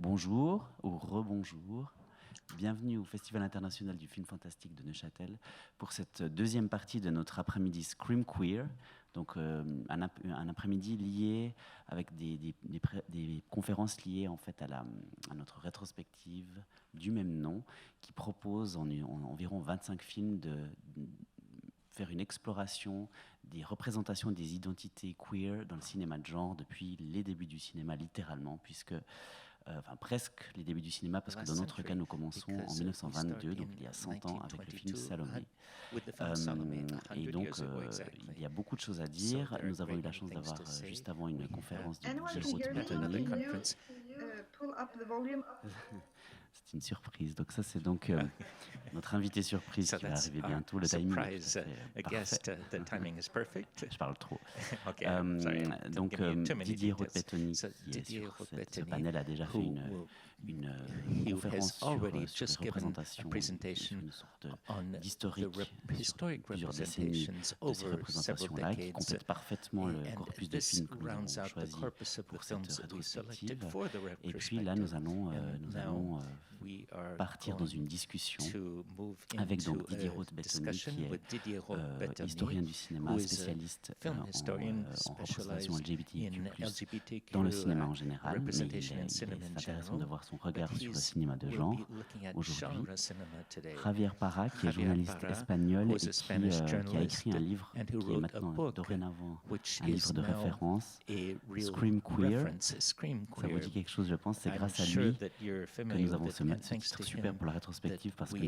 Bonjour ou rebonjour. Bienvenue au Festival international du film fantastique de Neuchâtel pour cette deuxième partie de notre après-midi Scream Queer. Donc un après-midi lié avec des conférences liées en fait à notre rétrospective du même nom qui propose en environ 25 films de faire une exploration des représentations des identités queer dans le cinéma de genre depuis les débuts du cinéma littéralement, puisque presque les débuts du cinéma, parce que dans notre cas, nous commençons en 1922, donc il y a 100 ans, avec le film Salomé. Et donc, il y a beaucoup de choses à dire. Nous avons eu la chance d'avoir juste avant une conférence de Didier Roth-Bettoni. C'est une surprise. Donc ça, c'est donc notre invité surprise qui va arriver bientôt. Le timing est parfait. Je parle trop. Donc Didier Roth-Bettoni, qui est sur ce panel, a déjà fait une conférence sur les représentations, une sorte d'historique sur plusieurs décennies de ces représentations-là, qui complète parfaitement le corpus de films que nous avons choisi pour cette rétrospective. Et puis là, nous allons partir dans une discussion avec donc Didier Roth-Bettoni, qui est historien du cinéma, spécialiste en représentation LGBTIQ+, dans le cinéma en général, mais c'est intéressant de voir son regard sur le cinéma de genre aujourd'hui. Javier Parra, qui est journaliste espagnol et qui a écrit un livre qui est maintenant dorénavant un livre de référence, Scream Queer. Ça vous dit quelque chose, je pense, c'est grâce à lui que nous avons ce titre super pour la rétrospective, parce que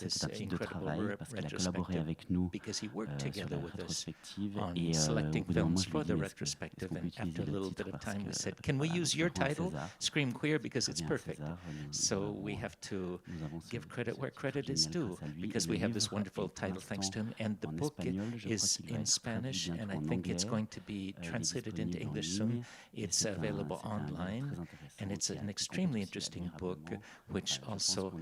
c'est un titre de travail, parce qu'il a collaboré avec nous sur la rétrospective, et au bout d'un moment, je lui ai dit, est-ce qu'on peut utiliser le titre, parce que can we use your title, Scream Queer, because it's perfect. César, So we have to give credit where credit is due, because we have this wonderful title thanks to him, and the book is in Spanish, and I think it's going to be translated into English soon. It's available online, and it's an extremely interesting book, which also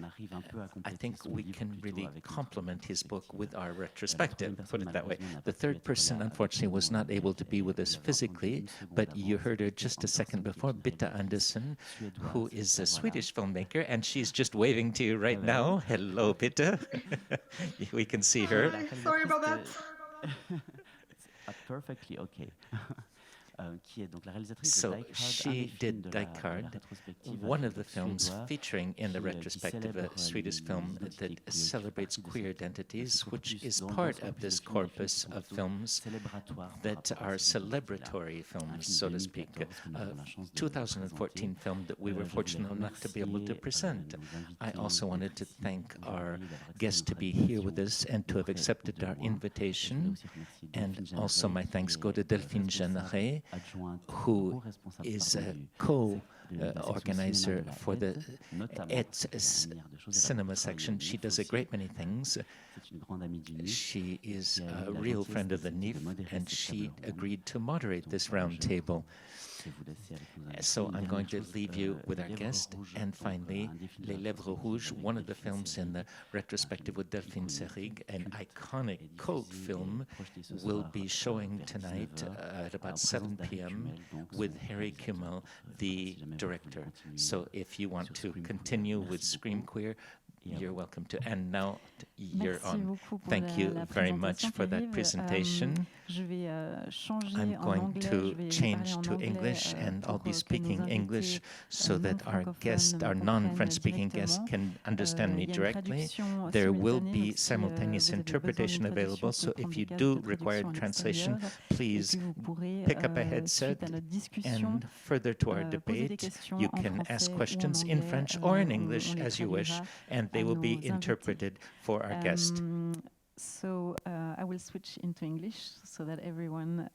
I think we can really complement his book with our retrospective, put it that way. The third person, unfortunately, was not able to be with us physically, but you heard her just a second before, Bitte Anderson, who is a Swedish filmmaker, and she's just waving to you right now. Hello, Bitte. We can see her. Sorry about that. Perfectly okay. Qui est donc la réalisatrice So de she did Die Card, one of the films featuring in the retrospective, a Swedish film that celebrates queer identities, which is part of this corpus of films that are celebratory films, so to speak. A 2014 film that we were fortunate enough to be able to present. I also wanted to thank our guests to be here with us and to have accepted our invitation. And also my thanks go to Delphine Jeanneret, who is a co-organizer for the cinema section. She does a great many things. She is a real friend of the Nifff, and she agreed to moderate this round table. So I'm going to leave you with our guest. And finally, Les Lèvres Rouges, one of the films in the retrospective with Delphine Jeanneret, an iconic cult film, will be showing tonight at about 7 p.m. with Harry Kimmel, the director. So if you want to continue with Scream Queer, you're welcome to. And now you're on. Thank you very much for that presentation. I'm going to change to English, and I'll be speaking English so that our guests, our non-French speaking guests, can understand me directly. There will be simultaneous interpretation available, so if you do require translation, please pick up a headset. And further to our debate, you can ask questions in French or in English as you wish, and they will be interpreted for our guest. So I will switch into English so that everyone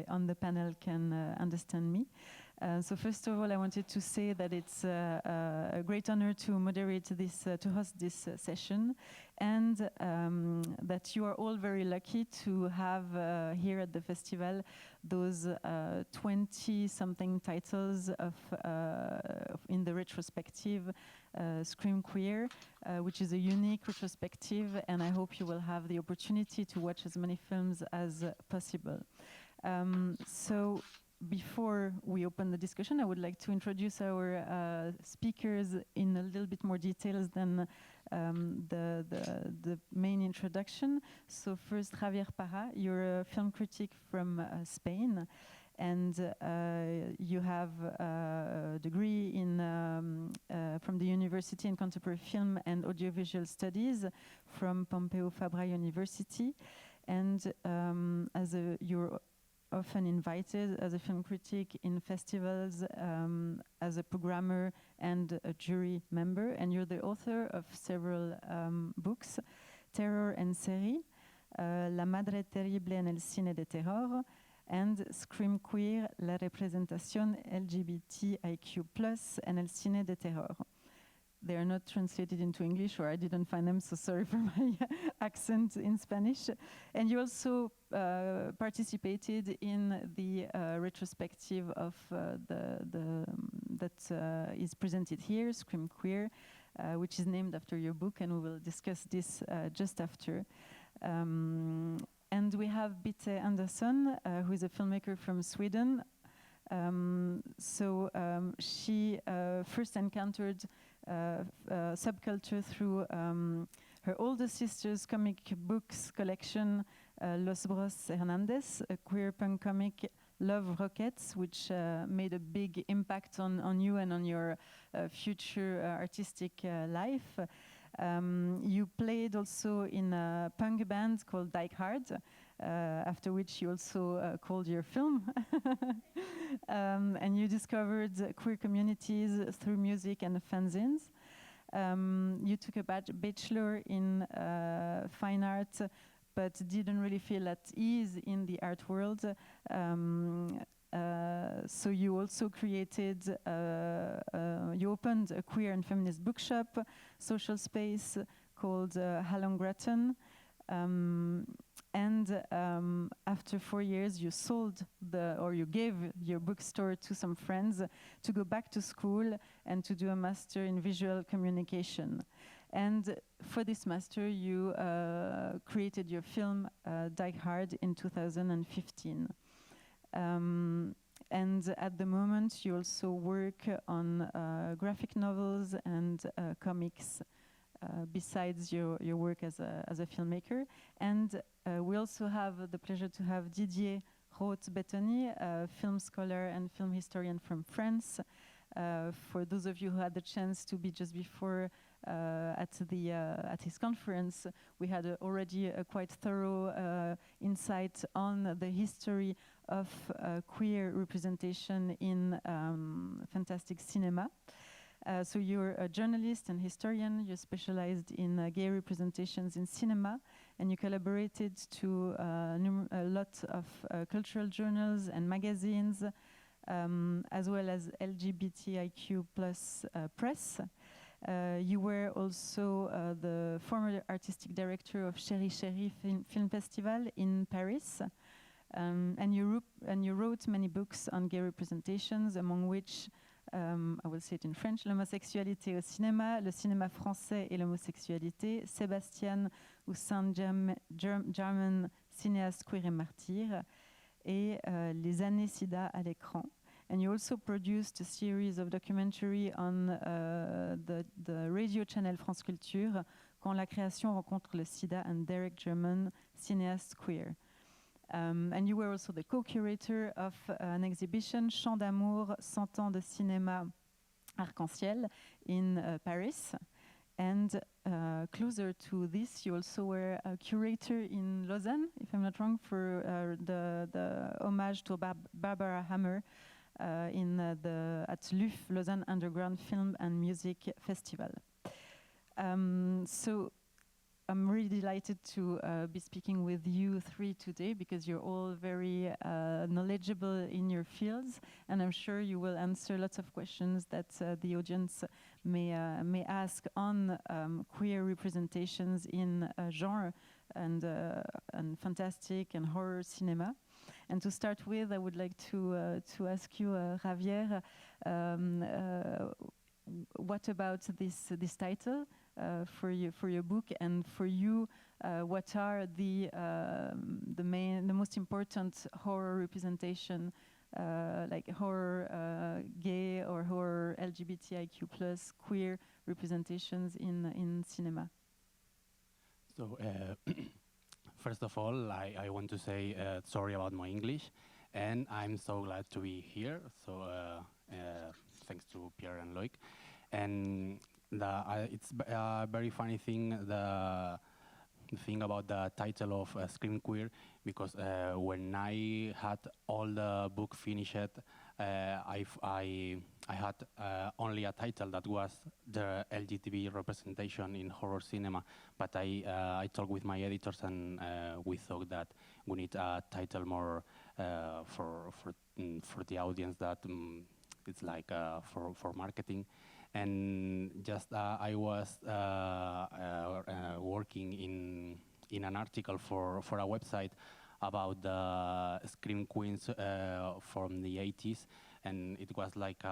on the panel can understand me. So first of all, I wanted to say that it's a great honor to moderate this, to host this session, and that you are all very lucky to have here at the festival those 20-something titles of in the retrospective Scream Queer, which is a unique retrospective, and I hope you will have the opportunity to watch as many films as possible. So before we open the discussion, I would like to introduce our speakers in a little bit more details than the main introduction. So first, Javier Parra, you're a film critic from Spain, and you have a degree in from the University in Contemporary Film and Audiovisual Studies from Pompeu Fabra University, and you're often invited as a film critic in festivals, as a programmer and a jury member, and you're the author of several books, Terror en série, La madre terrible en el cine de terror, and Scream Queer, la representación LGBTIQ+ en el cine de terror. They are not translated into English, or I didn't find them, so sorry for my accent in Spanish. And you also participated in the retrospective of that is presented here, Scream Queer, which is named after your book, and we will discuss this just after. And we have Bitte Anderson, who is a filmmaker from Sweden. She first encountered subculture through her older sister's comic books collection, Los Bros Hernandez, a queer punk comic, Love Rockets, which made a big impact on you and on your future artistic life. You played also in a punk band called Die Hard, after which you also called your film. And you discovered queer communities through music and fanzines. You took a bachelor in fine art, but didn't really feel at ease in the art world. So you also created, you opened a queer and feminist bookshop, social space called Halong Grattan. And after 4 years, you sold you gave your bookstore to some friends to go back to school and to do a master in visual communication. And for this master, you created your film Die Hard in 2015. And at the moment, you also work on graphic novels and comics, besides your work as a filmmaker. And we also have the pleasure to have Didier Roth-Bettoni, a film scholar and film historian from France. For those of you who had the chance to be just before at his conference, we had already a quite thorough insight on the history of queer representation in fantastic cinema. So you're a journalist and historian. You're specialized in gay representations in cinema, and you collaborated to a lot of cultural journals and magazines, as well as LGBTIQ+ press. You were also the former artistic director of Chéri Chéri Film Festival in Paris, and you wrote many books on gay representations, among which I will say it in French, l'homosexualité au cinéma, le cinéma français et l'homosexualité, Sébastien au sein German cinéaste queer et martyr, et les années SIDA à l'écran. And you also produced a series of documentary on the radio channel France Culture, Quand la création rencontre le sida, and Derek German, cinéaste queer. And you were also the co-curator of an exhibition, Chant d'amour, 100 ans de cinéma arc-en-ciel, in Paris. And closer to this, you also were a curator in Lausanne, if I'm not wrong, for the homage to Barbara Hammer at Nifff, Lausanne Underground Film and Music Festival. So I'm really delighted to be speaking with you three today, because you're all very knowledgeable in your fields, and I'm sure you will answer lots of questions that the audience may ask on queer representations in genre and fantastic and horror cinema. And to start with, I would like to ask you, Javier, what about this title for your book, and for you, what are the most important horror representation like horror, gay or horror LGBTIQ plus queer representations in cinema? So first of all, I want to say sorry about my English, and I'm so glad to be here. So thanks to Pierre and Loic. And it's a very funny thing, the thing about the title of Scream Queer, because when I had all the book finished, I had only a title that was the LGBT representation in horror cinema, but I talked with my editors and we thought that we need a title more for the audience, that it's like for marketing. And just I was working in an article for a website about the Scream Queens from the 80s, and it was like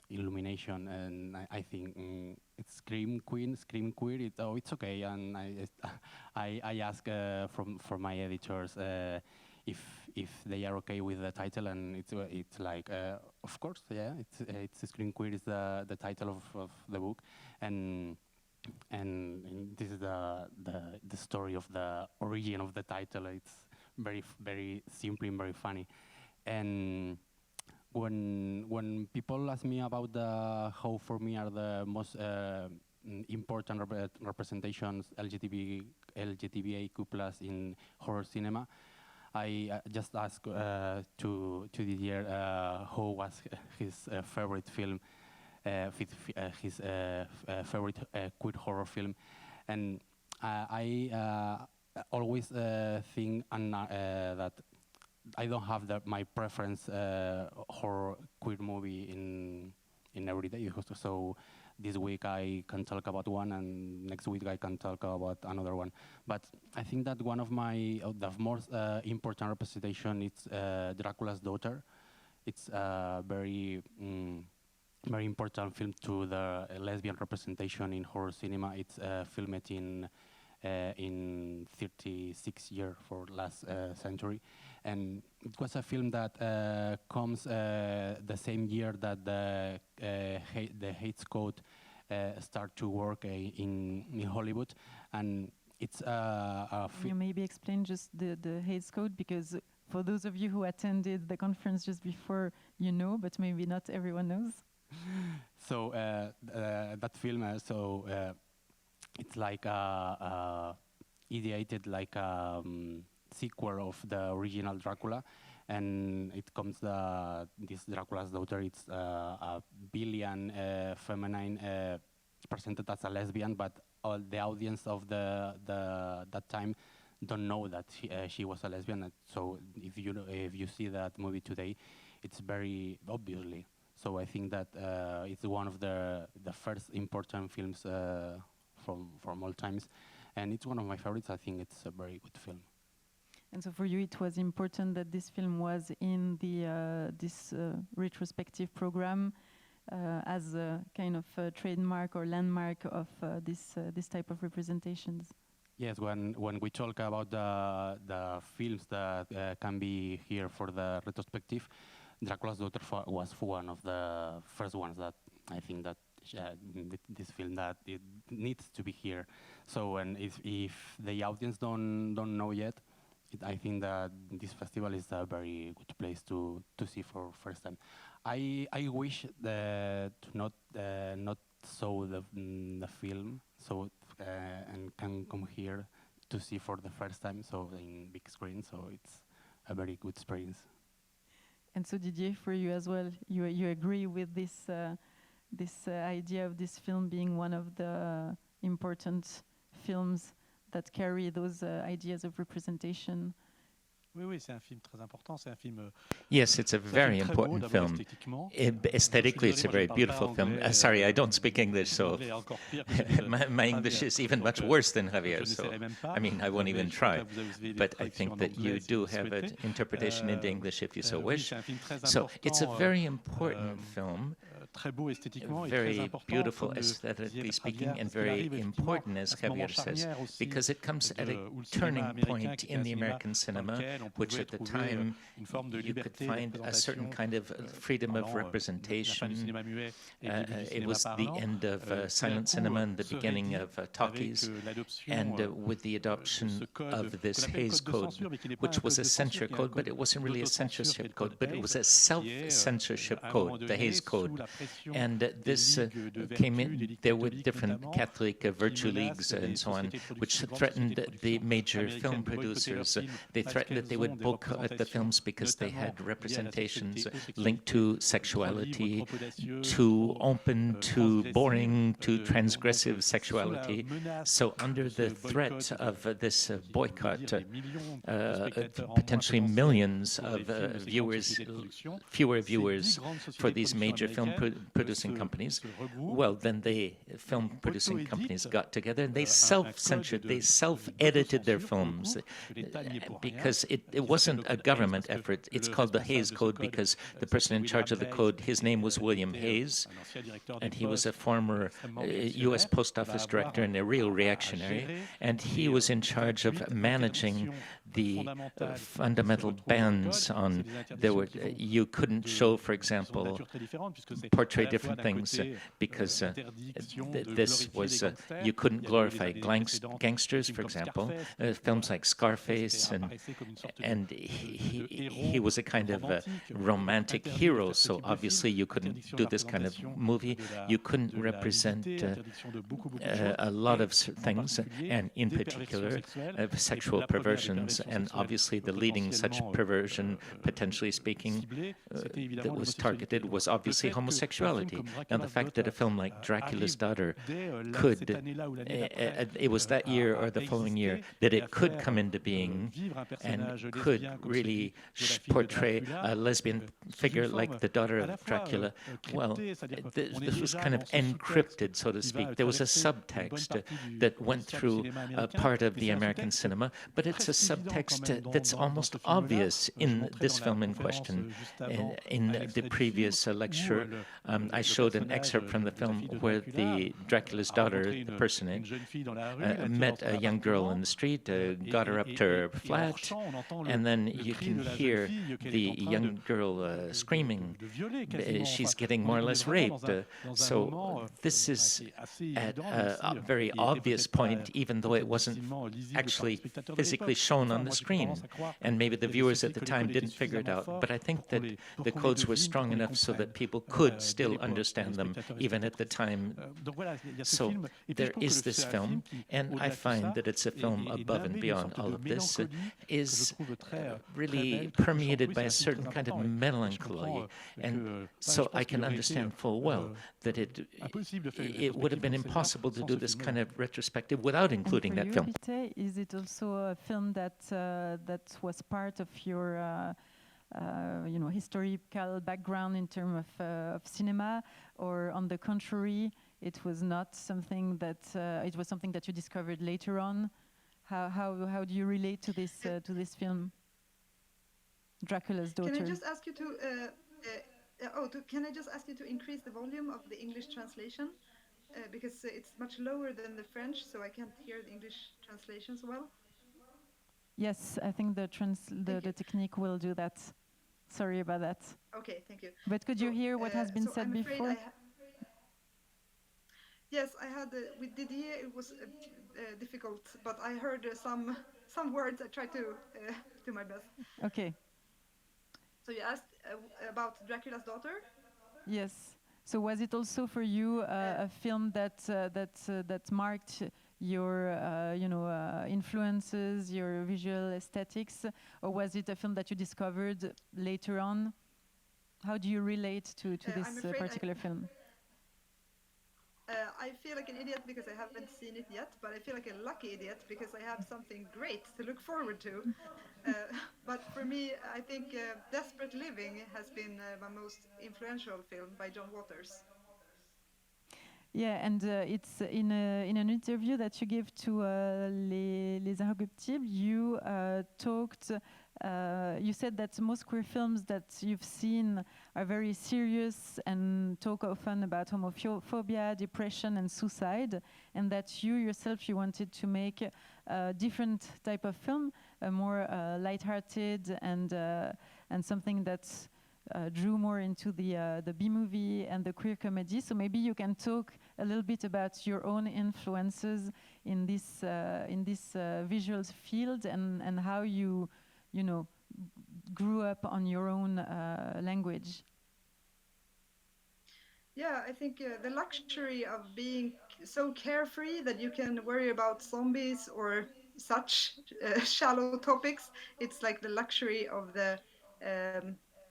illumination, and I think it's Scream Queen, Scream Queer, it's okay, and I asked from my editors if they are okay with the title, and it's like of course, yeah, it's Scream Queer is the title of the book, and this is the story of the origin of the title. It's very simple and very funny. And when people ask me about how for me are the most important representations LGBTIQ plus in horror cinema, I just asked to Didier who was his favorite film, his favorite queer horror film, and I always think that I don't have my preference horror queer movie in every day. So this week I can talk about one, and next week I can talk about another one. But I think that one of the most important representation is Dracula's Daughter. It's a very important film to the lesbian representation in horror cinema. It's filmed in 36 years for last century, and it was a film that comes the same year that the Hays Code start to work in Hollywood, and it's a Can you maybe explain just the Hays Code, because for those of you who attended the conference just before, but maybe not everyone knows. So that film, it's like ideated like a sequel of the original Dracula, and it comes this Dracula's Daughter. It's a billion feminine presented as a lesbian, but all the audience of that time don't know that she was a lesbian. So if you see that movie today, it's very obviously. So I think that it's one of the first important films from all times, and it's one of my favorites. I think it's a very good film. And so for you, it was important that this film was in this retrospective program as a kind of trademark or landmark of this type of representations. Yes, when we talk about the films that can be here for the retrospective, Dracula's Daughter was one of the first ones that I think that this film that it needs to be here. So, and if the audience don't know yet, I think that this festival is a very good place to see for first time. I wish to not show the film, so and can come here to see for the first time, so in big screen. So it's a very good experience. And so Didier, for you as well, you agree with this idea of this film being one of the important films that carry those ideas of representation? Oui, c'est un film très important. C'est un film. Yes, it's a very important film. Aesthetically, it's a very beautiful film. Sorry, I don't speak English, so my English is even much worse than Javier's. So, I mean, I won't even try. But I think that you do have an interpretation into English if you so wish. So it's a very important film. very beautiful aesthetically speaking and very important, as Javier says, because it comes at a turning point in the American cinema, which at the time you could find a certain kind of freedom of representation. It was the end of silent cinema and the beginning of talkies, and with the adoption of this Hays Code, which was a censure code, but it wasn't really a censorship code, but it was a self-censorship code, the Hays Code. And this came in, there were different Catholic virtue leagues and so on, which threatened the major film producers. They threatened that they would boycott the films because they had representations linked to sexuality, too open, too boring, too transgressive sexuality. So under the threat of this boycott, potentially millions of viewers, fewer viewers for these major film producing companies, well, then the film producing companies got together and they self-censored, they self-edited their films because it wasn't a government effort. It's called the Hays Code because the person in charge of the code, his name was William Hays, and he was a former U.S. Post Office director and a real reactionary, and he was in charge of managing the fundamental bans on, you couldn't show, for example, portray different things because this was, you couldn't glorify gangsters, for example, films like Scarface, and he was a kind of romantic hero, so obviously you couldn't do this kind of movie. You couldn't represent a lot of things, and in particular sexual perversions, and obviously the leading such perversion, potentially speaking, that was targeted was obviously homosexuality. Now the fact that a film like Dracula's Daughter could, it was that year or the following year, that it could come into being and could really portray a lesbian figure like the daughter of Dracula, well, this was kind of encrypted, so to speak. There was a subtext that went through a part of the American cinema, but it's a subtext that's almost obvious in this film in question. In the previous lecture, I showed an excerpt from the film where the Dracula's daughter, the personage, met a young girl in the street, got her up to her flat, and then you can hear the young girl screaming. She's getting more or less raped. So this is at a very obvious point, even though it wasn't actually physically shown on the screen. And maybe the viewers at the time didn't figure it out. But I think that the codes were strong enough so that people could still understand them, even at the time. So there is this film, and I find that it's a film above and beyond all of this, is really permeated by a certain kind of melancholy. And so I can understand full well that it would have been impossible to do this kind of retrospective without including that film. Bitte, is it also a film that was part of your historical background in terms of cinema, or on the contrary, it was not something that it was something that you discovered later on? How do you relate to this film, Dracula's Daughter? Can I just ask you to can I just ask you to increase the volume of the English translation, because it's much lower than the French, so I can't hear the English translation so well. Yes, I think the technique will do that. Sorry about that. Okay, thank you. But could you hear what has been said before? Yes, I had with Didier. It was difficult, but I heard some words. I tried to do my best. Okay. So you asked about Dracula's Daughter? Yes. So was it also for you a film that marked your influences, your visual aesthetics, or was it a film that you discovered later on? How do you relate to this particular film? I feel like an idiot because I haven't seen it yet, but I feel like a lucky idiot because I have something great to look forward to. But for me, I think Desperate Living has been my most influential film by John Waters. Yeah, and it's in an interview that you gave to Les Inrecuptibles, you talked you said that most queer films that you've seen are very serious and talk often about homophobia, depression, and suicide, and that you yourself, you wanted to make a different type of film, a more lighthearted and something that drew more into the B-movie and the queer comedy. So maybe you can talk a little bit about your own influences in this visuals field and how you grew up on your own language. Yeah, I think the luxury of being so carefree that you can worry about zombies or such shallow topics. It's like the luxury of the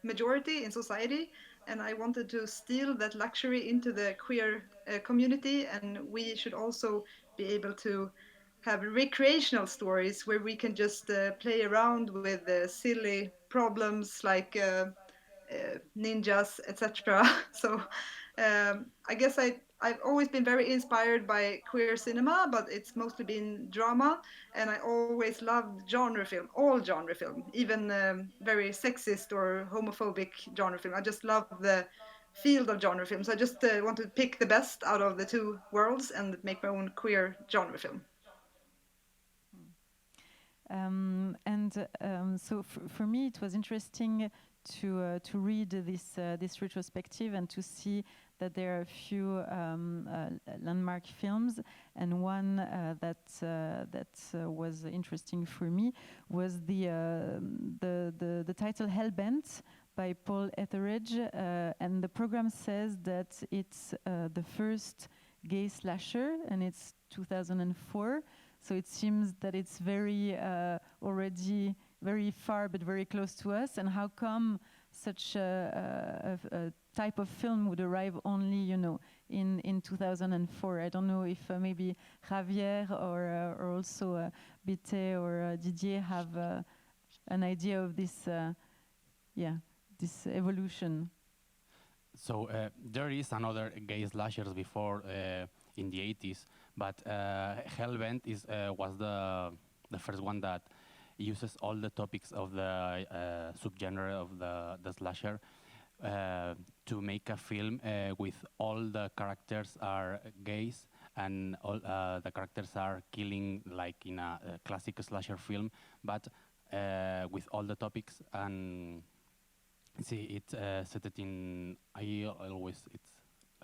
majority in society. And I wanted to steal that luxury into the queer community. And we should also be able to have recreational stories where we can just play around with silly problems like ninjas, etc. So I guess I've always been very inspired by queer cinema, but it's mostly been drama, and I always loved genre film, all genre film, even very sexist or homophobic genre film. I just love the field of genre films. I just wanted to pick the best out of the two worlds and make my own queer genre film. So for me, it was interesting to read this retrospective and to see that there are a few landmark films, and one that was interesting for me was the title Hellbent by Paul Etheridge, and the program says that it's the first gay slasher, and it's 2004. So it seems that it's very already very far, but very close to us. And how come such a type of film would arrive only, in 2004? I don't know if maybe Javier or also Bitte or Didier have an idea of this, this evolution. So there is another gay slashers before in the 80s, but Hellbent was the first one that uses all the topics of the subgenre of the slasher to make a film with all the characters are gays and all the characters are killing like in a classic slasher film, but with all the topics. And see, it's set it in it's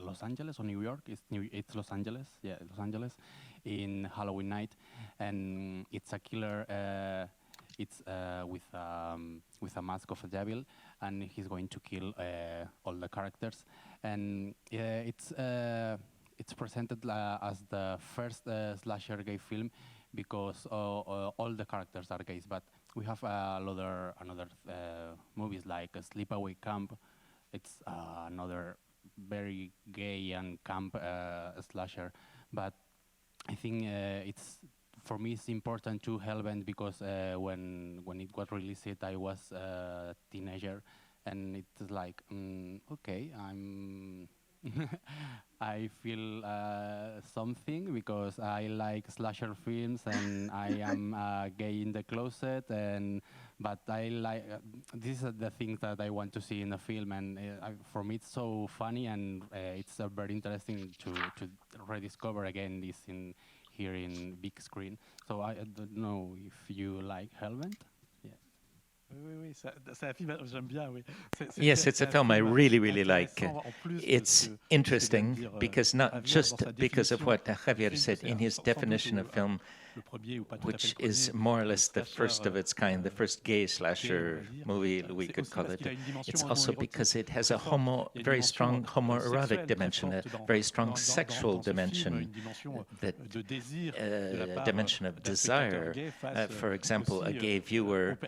Los Angeles or New York. It's Los Angeles, yeah, Los Angeles, in Halloween night, and it's a killer. It's with a mask of a devil, and he's going to kill all the characters. And it's presented as the first slasher gay film because all the characters are gays. But we have another movies like Sleepaway Camp. It's another very gay and camp slasher. But I think for me, it's important to Hellbent because when it was released, I was a teenager, and it's like, okay, I feel something because I like slasher films and I am gay in the closet, but I like these are the things that I want to see in a film, and for me it's so funny, and it's very interesting to rediscover again this here in big screen. So I don't know if you like Hellbent. Oui, c'est un film, j'aime bien, oui. Yes, it's a film I really, really like. It's interesting because not just because of what Javier said in his definition of film, which is more or less the first of its kind, the first gay slasher movie, we could call it. It's also because it has a very strong homoerotic dimension, a very strong sexual dimension, that dimension of desire. For example, a gay viewer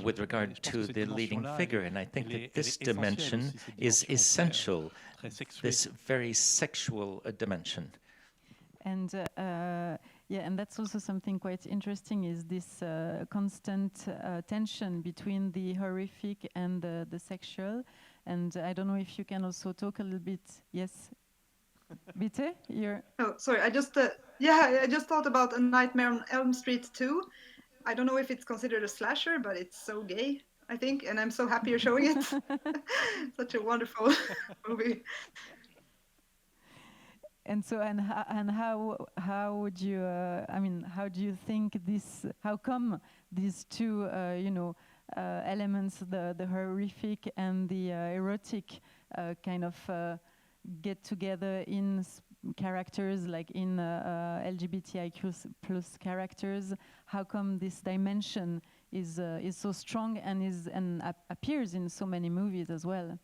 with regard to the leading figure, and I think that this dimension is essential, this very sexual dimension. And and that's also something quite interesting, is this constant tension between the horrific and the sexual. And I don't know if you can also talk a little bit. Yes, Bitte, you're... Oh, sorry. I just thought about A Nightmare on Elm Street 2. I don't know if it's considered a slasher, but it's so gay, I think, and I'm so happy you're showing it. Such a wonderful movie. And so, and how would you? I mean, how do you think this? How come these two, elements, the horrific and the erotic, kind of get together in characters, like in LGBTIQ plus characters? How come this dimension is so strong and appears in so many movies as well?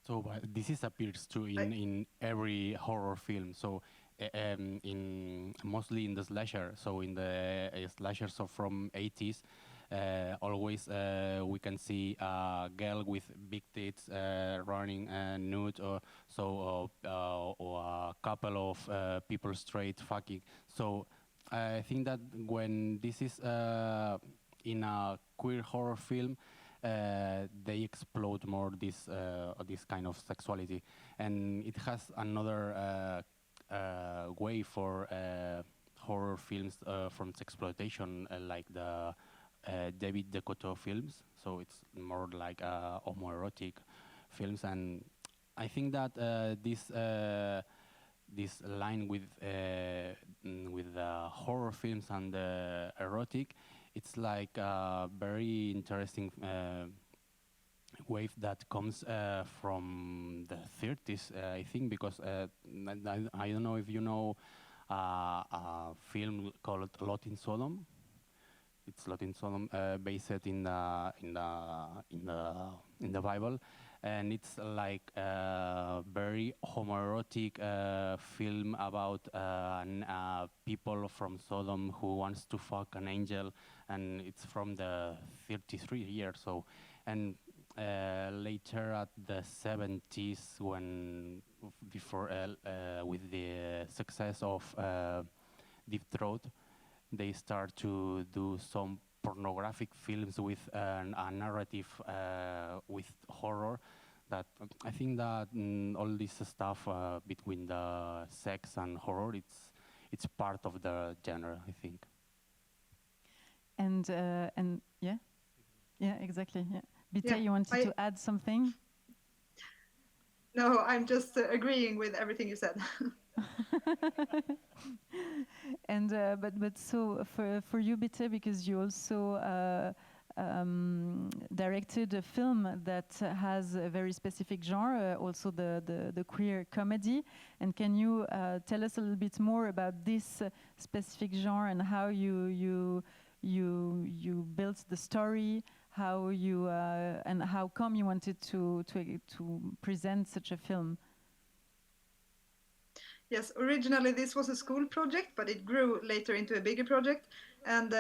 So this appears too in every horror film. So in mostly in the slasher. So in the slashers from 80s, always we can see a girl with big tits running nude, or a couple of people straight fucking. So I think that when this is in a queer horror film, they explode more this kind of sexuality, and it has another way for horror films from sexploitation, like the David Decoteau films. So it's more like homoerotic films, and I think that this line with the horror films and the erotic, it's like a very interesting wave that comes from the 30s, I think, because I don't know if you know a film called Lot in Sodom. It's Lot in Sodom, based in the Bible, and it's like a very homoerotic film about people from Sodom who wants to fuck an angel, and it's from the 33 years. So, and later at the 70s, when with the success of Deep Throat, they start to do some pornographic films with a narrative with horror. That I think that all this stuff between the sex and horror, it's part of the genre, I think. And yeah, exactly. Yeah. Bitte, you wanted to add something? No, I'm just agreeing with everything you said. And but so for you, Bitte, because you also directed a film that has a very specific genre, also the queer comedy. And can you tell us a little bit more about this specific genre and how you built the story, how you and how come you wanted to present such a film? Yes, originally this was a school project, but it grew later into a bigger project. And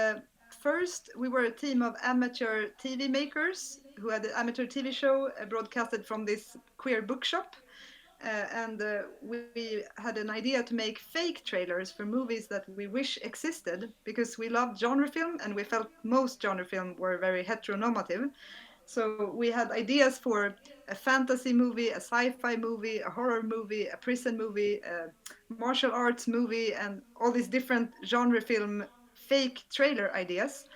first, we were a team of amateur TV makers who had an amateur TV show broadcasted from this queer bookshop. And we had an idea to make fake trailers for movies that we wish existed, because we loved genre film and we felt most genre film were very heteronormative. So we had ideas for a fantasy movie, a sci-fi movie, a horror movie, a prison movie, a martial arts movie, and all these different genre film fake trailer ideas.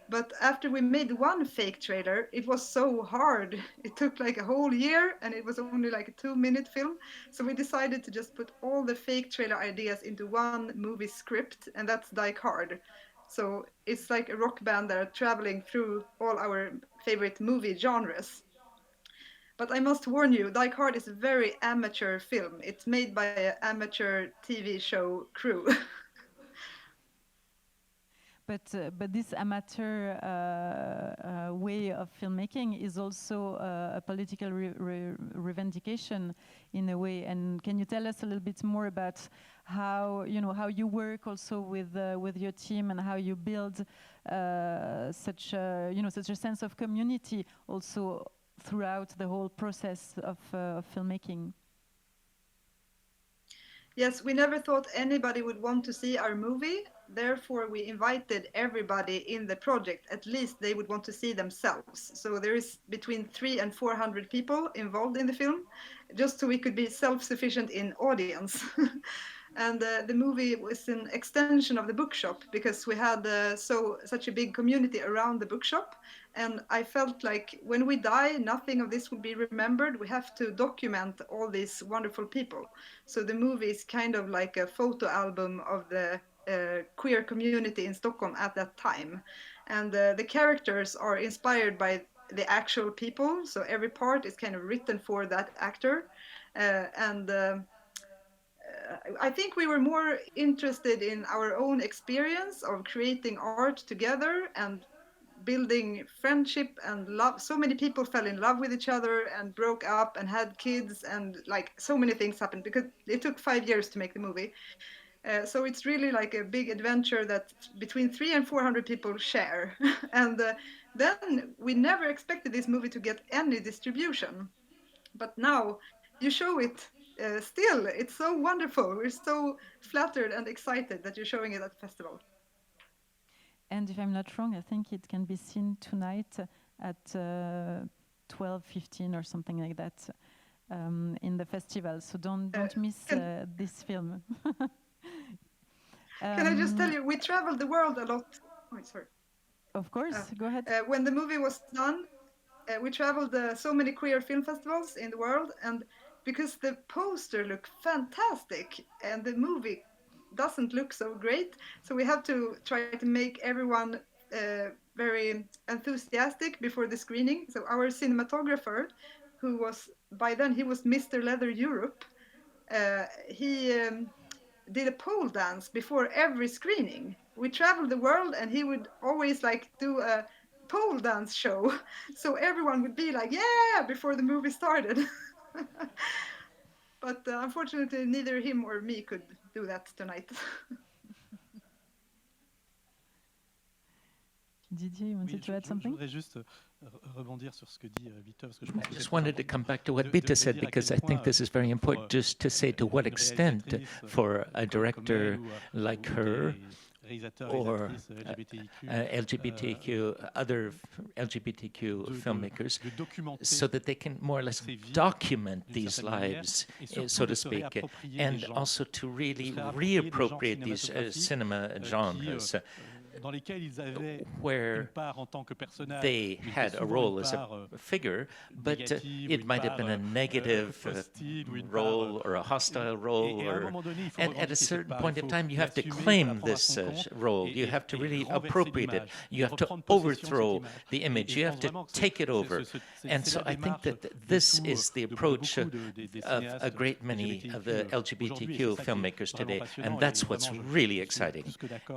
But after we made one fake trailer, it was so hard. It took like a whole year, and it was only like a 2-minute film. So we decided to just put all the fake trailer ideas into one movie script, and that's Die Hard. So it's like a rock band that are traveling through all our favorite movie genres. But I must warn you, Die Hard is a very amateur film. It's made by an amateur TV show crew. But this amateur way of filmmaking is also a political revendication in a way. And can you tell us a little bit more about how you work also with your team, and how you build such a sense of community also throughout the whole process of filmmaking? Yes, we never thought anybody would want to see our movie. Therefore, we invited everybody in the project. At least they would want to see themselves. So there is between 300 and 400 people involved in the film, just so we could be self-sufficient in audience. And the movie was an extension of the bookshop because we had such a big community around the bookshop. And I felt like when we die, nothing of this will be remembered. We have to document all these wonderful people. So the movie is kind of like a photo album of the queer community in Stockholm at that time. And the characters are inspired by the actual people. So every part is kind of written for that actor. I think we were more interested in our own experience of creating art together and building friendship and love. So many people fell in love with each other and broke up and had kids, and like so many things happened because it took 5 years to make the movie. So it's really like a big adventure that between 300 and 400 people share. And then we never expected this movie to get any distribution. But now you show it still. It's so wonderful. We're so flattered and excited that you're showing it at the festival. And if I'm not wrong, I think it can be seen tonight at 12:15 or something like that in the festival. So don't miss this film. Can I just tell you, we traveled the world a lot. Oh, sorry. Of course, go ahead. When the movie was done, we traveled so many queer film festivals in the world, and because the poster looked fantastic and the movie doesn't look so great, so we have to try to make everyone very enthusiastic before the screening. So our cinematographer, who was by then he was Mr. Leather Europe, he did a pole dance before every screening. We traveled the world and he would always like do a pole dance show, so everyone would be like, yeah, before the movie started. But unfortunately, neither him or me could do that tonight. Didier, you wanted to add something? Je voudrais juste rebondir sur ce que dit Bitte, parce que je I just wanted to come back to what Bitte said, because I think this is very important, just to say to what extent for a director like her, or LGBTIQ, other LGBTQ filmmakers, so that they can more or less document these lives, so to speak, and also to really reappropriate these cinema genres, where they had a role as a figure, but it might have been a negative role or a hostile role, and at a certain point of time you have to claim this role, you have to really appropriate it, you have to overthrow the image, you have to take it over. And so I think that this is the approach of a great many of the LGBTQ filmmakers today, and that's what's really exciting.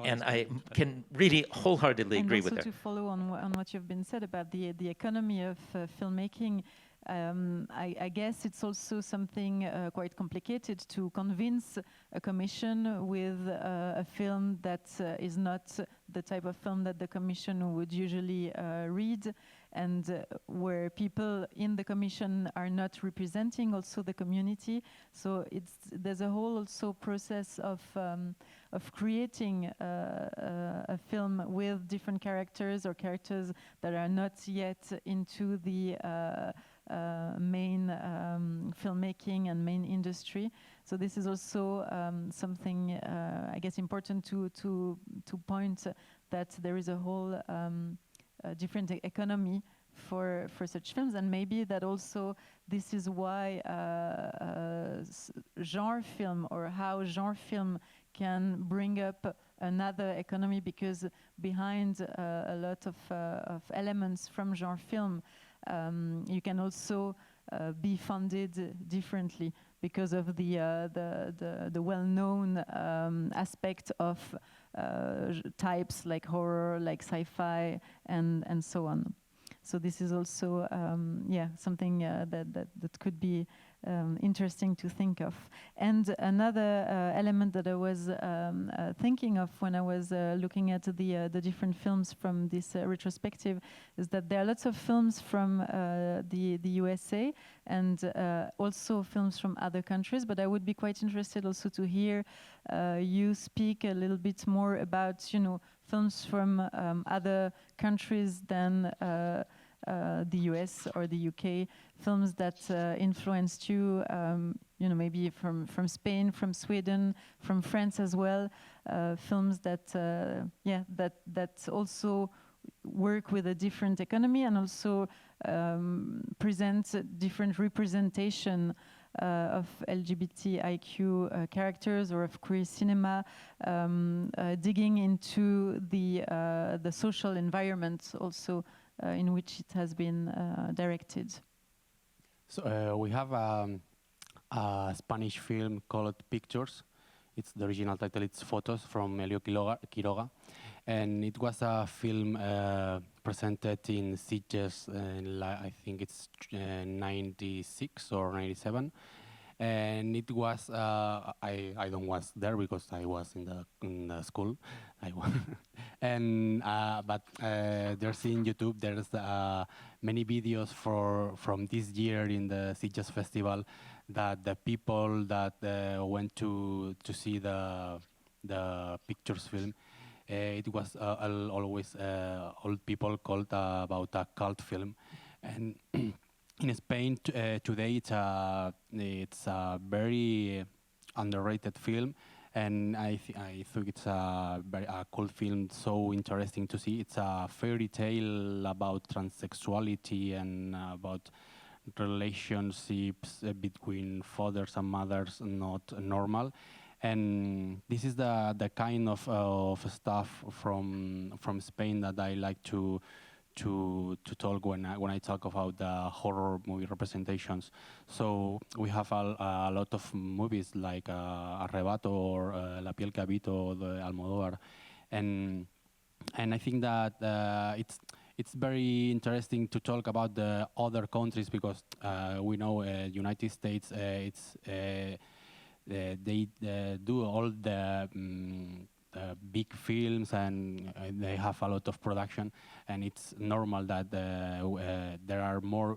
And I can really wholeheartedly agree with her. To follow on what you've been said about the economy of filmmaking, I guess it's also something quite complicated to convince a commission with a film that is not the type of film that the commission would usually read, and where people in the commission are not representing also the community. So there's a whole also process of creating a film with different characters or characters that are not yet into the main filmmaking and main industry. So this is also something I guess important to point that there is a whole different economy for such films, and maybe that also this is why genre film, or how genre film can bring up another economy, because behind a lot of elements from genre film, you can also be funded differently because of the well-known aspect of types like horror, like sci-fi, and so on. So this is also something that could be interesting to think of. And another element that I was thinking of when I was looking at the different films from this retrospective is that there are lots of films from the USA and also films from other countries, but I would be quite interested also to hear you speak a little bit more about, films from other countries than the US or the UK, films that influenced you, you know, maybe from Spain, from Sweden, from France as well, films that, that also work with a different economy and also present different representation of LGBTIQ characters or of queer cinema, digging into the social environment also in which it has been directed. So we have a Spanish film called Pictures. It's the original title. It's Photos from Elio Quiroga, and it was a film presented in Sitges. I think it's 96 or 97. And it was I don't was there because I was in the school. And but there's in YouTube there's many videos from this year in the Sitges Festival that the people that went to see the Pictures film. It was always old people called about a cult film, and in Spain today it's a very underrated film, and I think it's a cool film, so interesting to see. It's a fairy tale about transsexuality and about relationships between fathers and mothers not normal. And this is the kind of stuff from Spain that I like to talk when I talk about the horror movie representations. So we have a lot of movies like Arrebato or La piel que habito, the Almodóvar, and I think that it's very interesting to talk about the other countries because we know United States they do all the big films and they have a lot of production, and it's normal that there are more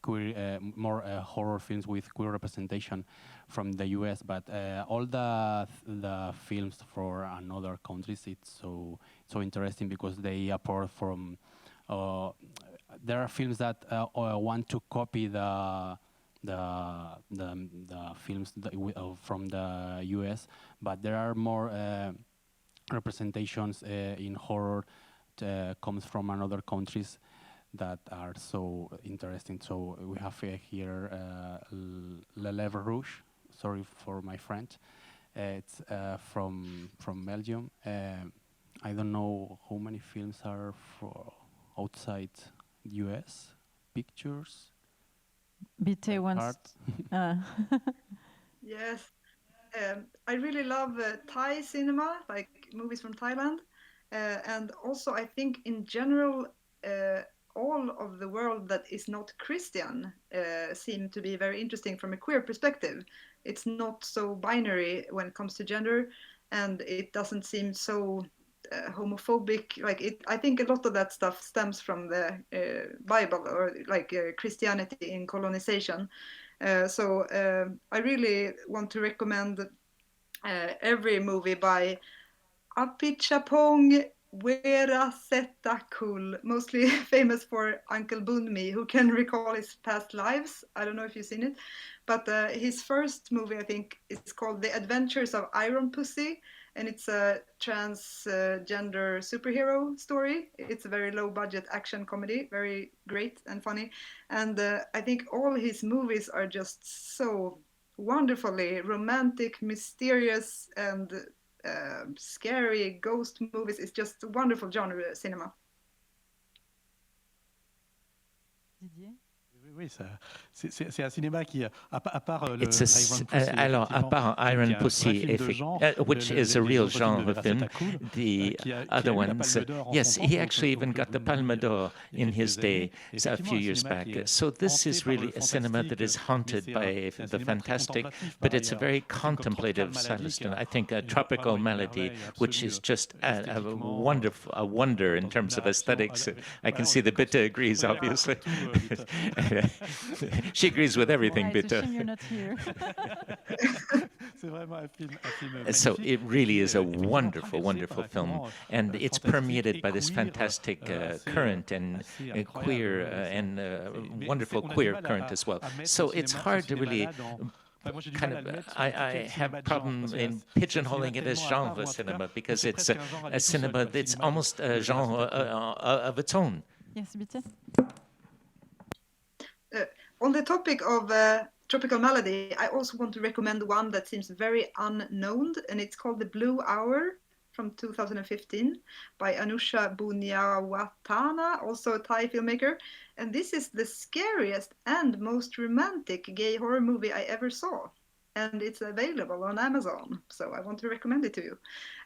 queer, more horror films with queer representation from the US. But all the films for another countries, it's so interesting because they apart from. There are films that want to copy the films from the US, but there are more representations in horror comes from another countries that are so interesting. So we have here Le Lèvre Rouge. Sorry for my French. It's from Belgium. I don't know how many films are for outside US. Pictures. Bitte wants. Yes, I really love Thai cinema, like movies from Thailand, and also I think in general all of the world that is not Christian seem to be very interesting from a queer perspective. It's not so binary when it comes to gender, and it doesn't seem so homophobic. Like I think a lot of that stuff stems from the Bible or like Christianity in colonization. So I really want to recommend every movie by Apichatpong Weerasethakul, mostly famous for Uncle Bunmi, who can recall his past lives. I don't know if you've seen it, but his first movie, I think, is called The Adventures of Iron Pussy, and it's a transgender superhero story. It's a very low-budget action comedy, very great and funny. And I think all his movies are just so wonderfully romantic, mysterious, and scary ghost movies. It's just a wonderful genre cinema. Didier? Oui, c'est un cinéma qui, à part Iron Pussy, alors, à part Iron Pussy, which is a real genre film, the other ones, yes, he actually even got the Palme d'Or in his day a few years back. So this is really a cinema that is haunted by the fantastic, but it's a very contemplative stylist. And I think a tropical melody, which is just a wonder in terms of aesthetics. I can see that Bitte agrees, obviously. She agrees with everything, Bitte. You're not here. So it really is a wonderful, wonderful film, and it's permeated by this fantastic current and queer and wonderful queer current as well. So it's hard to really kind of, I have a problem in pigeonholing it as genre cinema, because it's a cinema that's almost a genre of its own. Yes, Bitte. On the topic of tropical melody, I also want to recommend one that seems very unknown, and it's called The Blue Hour from 2015 by Anusha Bunyawatana, also a Thai filmmaker. And this is the scariest and most romantic gay horror movie I ever saw. And it's available on Amazon, so I want to recommend it to you.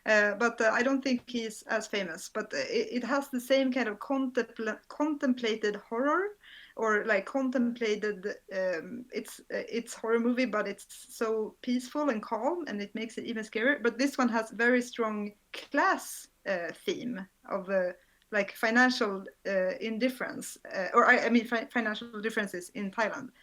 But I don't think he's as famous, but it has the same kind of contemplated horror, or like contemplated, it's horror movie, but it's so peaceful and calm, and it makes it even scarier. But this one has very strong class theme of like financial indifference, or I mean financial differences in Thailand.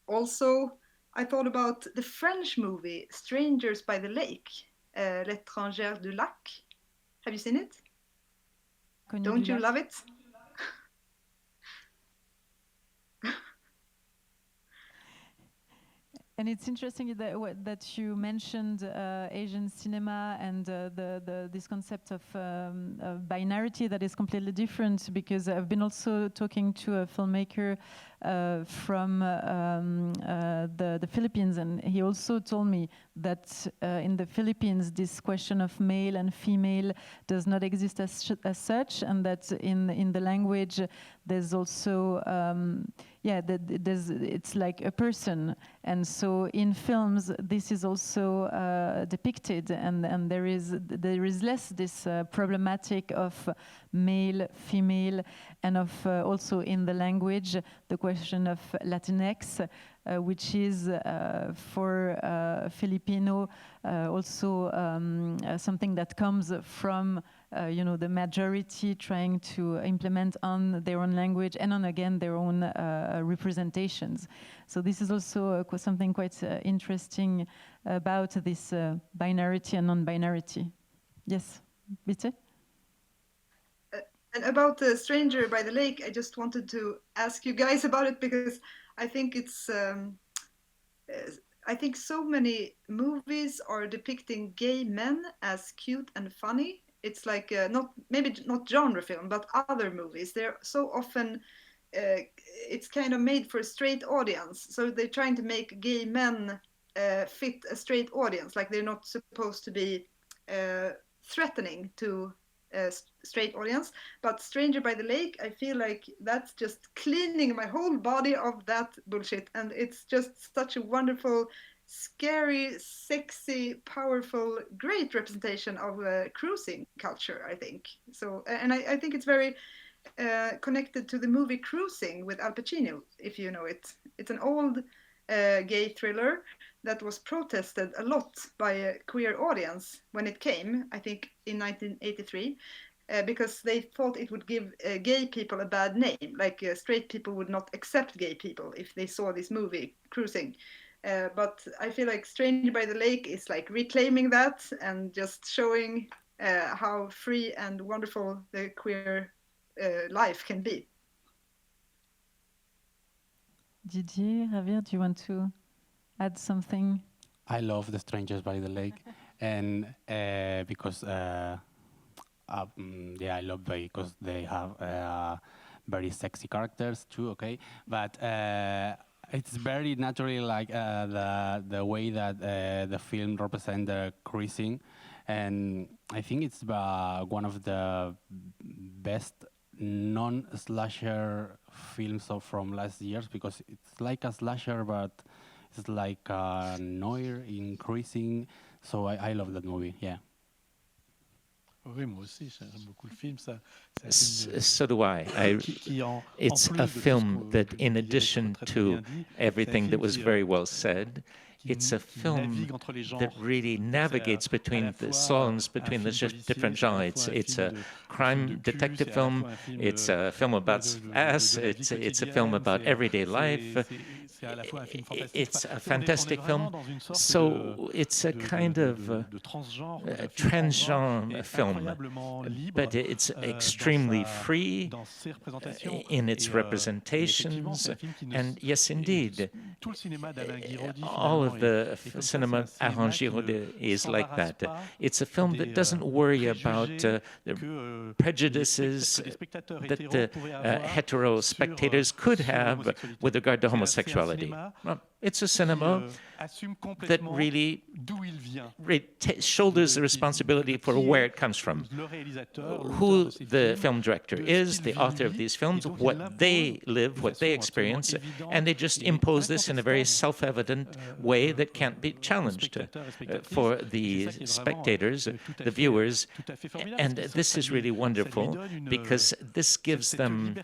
Also, I thought about the French movie Strangers by the Lake, L'étrangère du lac. Have you seen it? Don't you love it? And it's interesting that you mentioned Asian cinema and this concept of binarity that is completely different, because I've been also talking to a filmmaker from the Philippines, and he also told me that in the Philippines this question of male and female does not exist as such, and that in the language there's also it's like a person, and so in films this is also depicted, and there is less this problematic of male, female, and of also in the language the question of Latinx, which is for Filipino also something that comes from the majority trying to implement on their own language and on again their own representations. So this is also something quite interesting about this binarity and non-binarity. Yes, Bitte? And about the Stranger by the Lake, I just wanted to ask you guys about it, because I think it's I think so many movies are depicting gay men as cute and funny. It's like maybe not genre film, but other movies. They're so often it's kind of made for a straight audience. So they're trying to make gay men fit a straight audience, like they're not supposed to be threatening to a straight audience. But Stranger by the Lake, I feel like that's just cleaning my whole body of that bullshit, and it's just such a wonderful, scary, sexy, powerful, great representation of cruising culture, I think. So, and I think it's very connected to the movie Cruising with Al Pacino, if you know it. It's an old gay thriller that was protested a lot by a queer audience when it came, I think in 1983, because they thought it would give gay people a bad name, like straight people would not accept gay people if they saw this movie, Cruising. But I feel like Stranger by the Lake is like reclaiming that and just showing how free and wonderful the queer life can be. Didier, Javier, do you want to add something? I love The Strangers by the Lake, and because I love because they have very sexy characters too. Okay, but it's very naturally like the way that the film represents the cruising, and I think it's one of the best non-slasher films from last years, because it's like a slasher, but it's like a noir increasing. So I love that movie. Yeah. Oui, moi aussi, j'aime beaucoup le film. So do I. It's a film that, in addition to everything that was very well said, It's a film that really navigates between the zones, between the different genres. It's a crime detective film, it's a film about us, it's a film about everyday life. It's a fantastic film. So it's a kind of transgenre film, but it's extremely free in its representations. And yes, indeed, all of the cinema arrangé is like that. It's a film that doesn't worry about the prejudices that the hetero spectators could have with regard to homosexuality. Well, it's a cinema that really shoulders the responsibility for where it comes from, who the film director is, the author of these films, what they live, what they experience, and they just impose this in a very self-evident way that can't be challenged for the spectators, the viewers. And this is really wonderful because this gives them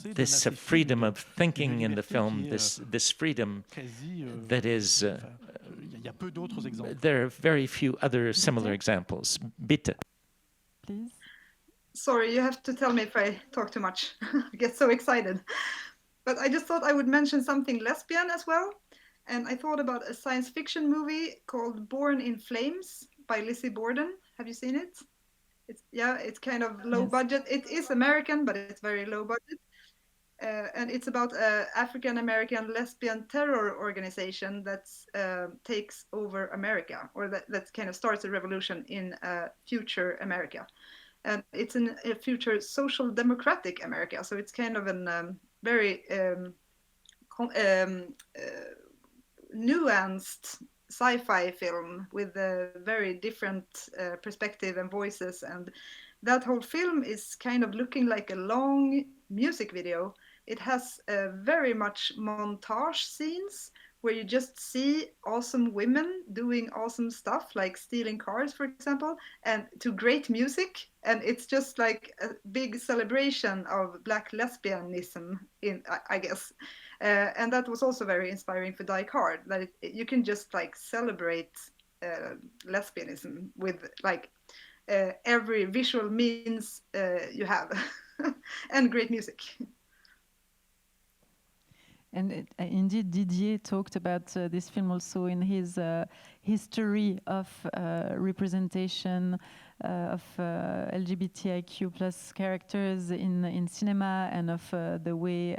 this freedom of thinking in the film, this freedom that is there are very few other similar examples. Bitte. Please. Sorry, you have to tell me if I talk too much. I get so excited. But I just thought I would mention something lesbian as well. And I thought about a science fiction movie called Born in Flames by Lizzie Borden. Have you seen it? It's kind of low budget. It is American, but it's very low budget. And it's about an African-American lesbian terror organization that takes over America, or that kind of starts a revolution in future America. And it's in a future social democratic America. So it's kind of a very nuanced sci-fi film with a very different perspective and voices. And that whole film is kind of looking like a long music video. It has very much montage scenes where you just see awesome women doing awesome stuff, like stealing cars, for example, and to great music. And it's just like a big celebration of Black lesbianism, I guess. And that was also very inspiring for Die Hard, that you can just like celebrate lesbianism with like every visual means you have and great music. And indeed, Didier talked about this film also in his history of representation of LGBTIQ plus characters in cinema, and of the way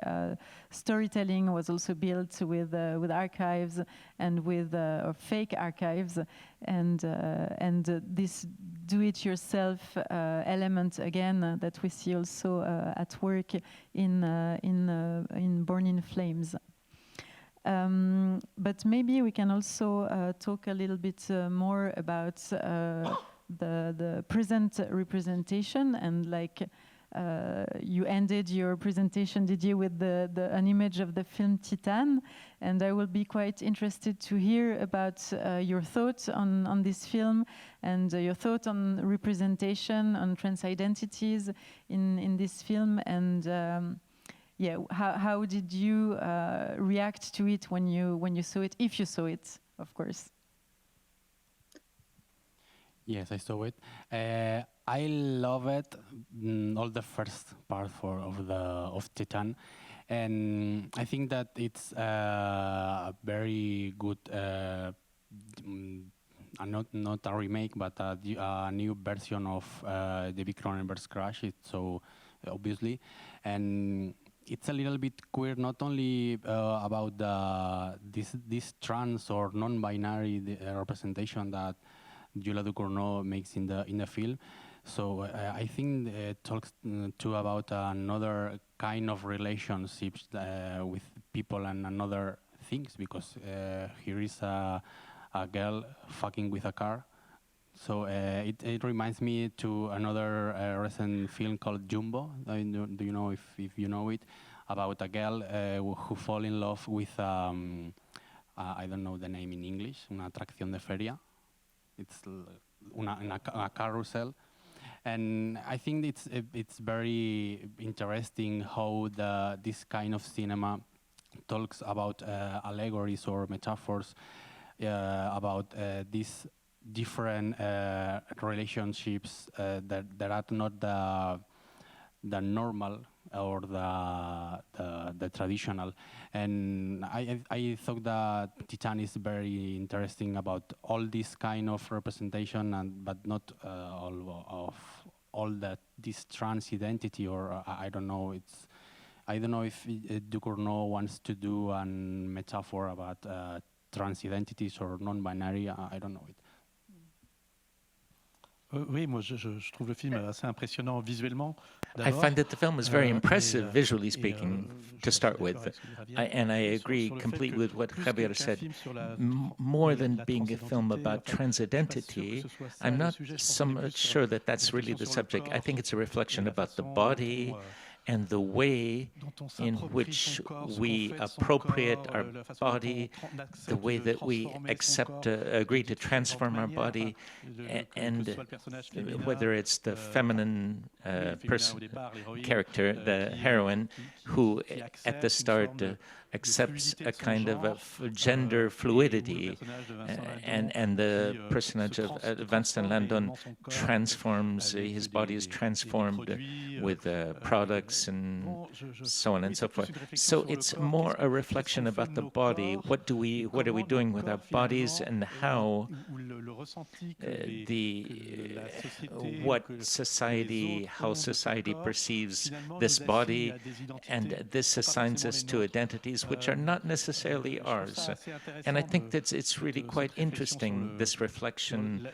storytelling was also built with archives and with fake archives, and this do-it-yourself element again that we see also at work in Born in Flames. But maybe we can also talk a little bit more about the present representation, and like you ended your presentation, Didier, with an image of the film Titan, and I will be quite interested to hear about your thoughts on this film and your thought on representation, on trans identities in this film, and how did you react to it when you saw it, if you saw it, of course? Yes, I saw it. I love it. All the first part of Titan, and I think that it's a very good, not a remake, but a new version of David Cronenberg's Crash. It's so obviously, and it's a little bit queer, not only about this trans or non-binary representation that Julia Ducournau makes in the film. So I think it talks too about another kind of relationships with people and another things, because here is a girl fucking with a car. So it reminds me to another recent film called Jumbo. Do you know if you know it? About a girl who fall in love with I don't know the name in English, una atracción de feria. It's a carousel, and I think it's very interesting how this kind of cinema talks about allegories or metaphors about these different relationships that are not the normal or the traditional. And I thought that Titan is very interesting about all this kind of representation, but not all that this trans identity, or I don't know. I don't know if Ducournau wants to do a metaphor about trans identities or non-binary. I don't know it. Oui, moi je trouve le film assez impressionnant visuellement. I find that the film is very impressive, visually speaking, to start with. And I agree completely with what Javier said. More than being a film about trans identity, I'm not so much sure that that's really the subject. I think it's a reflection about the body and the way in which we appropriate our body, the way that we agree to transform our body, and whether it's the feminine character, the heroine, who at the start accepts a kind of gender fluidity, and the personage of Vincent Landon transforms, his body is transformed with products and so on and so forth. So it's more a reflection about the body. What are we doing with our bodies, and how how society perceives this body, and this assigns us to identities which are not necessarily ours. And I think that it's really quite interesting, this reflection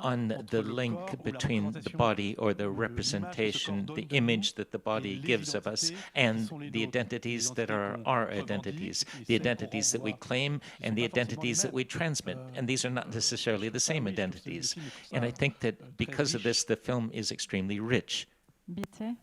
on the link between the body, or the representation, the image that the body gives of us, and the identities that are our identities, the identities that we claim and the identities that we transmit. And these are not necessarily the same identities. And I think that because of this, the film is extremely rich. Bitte?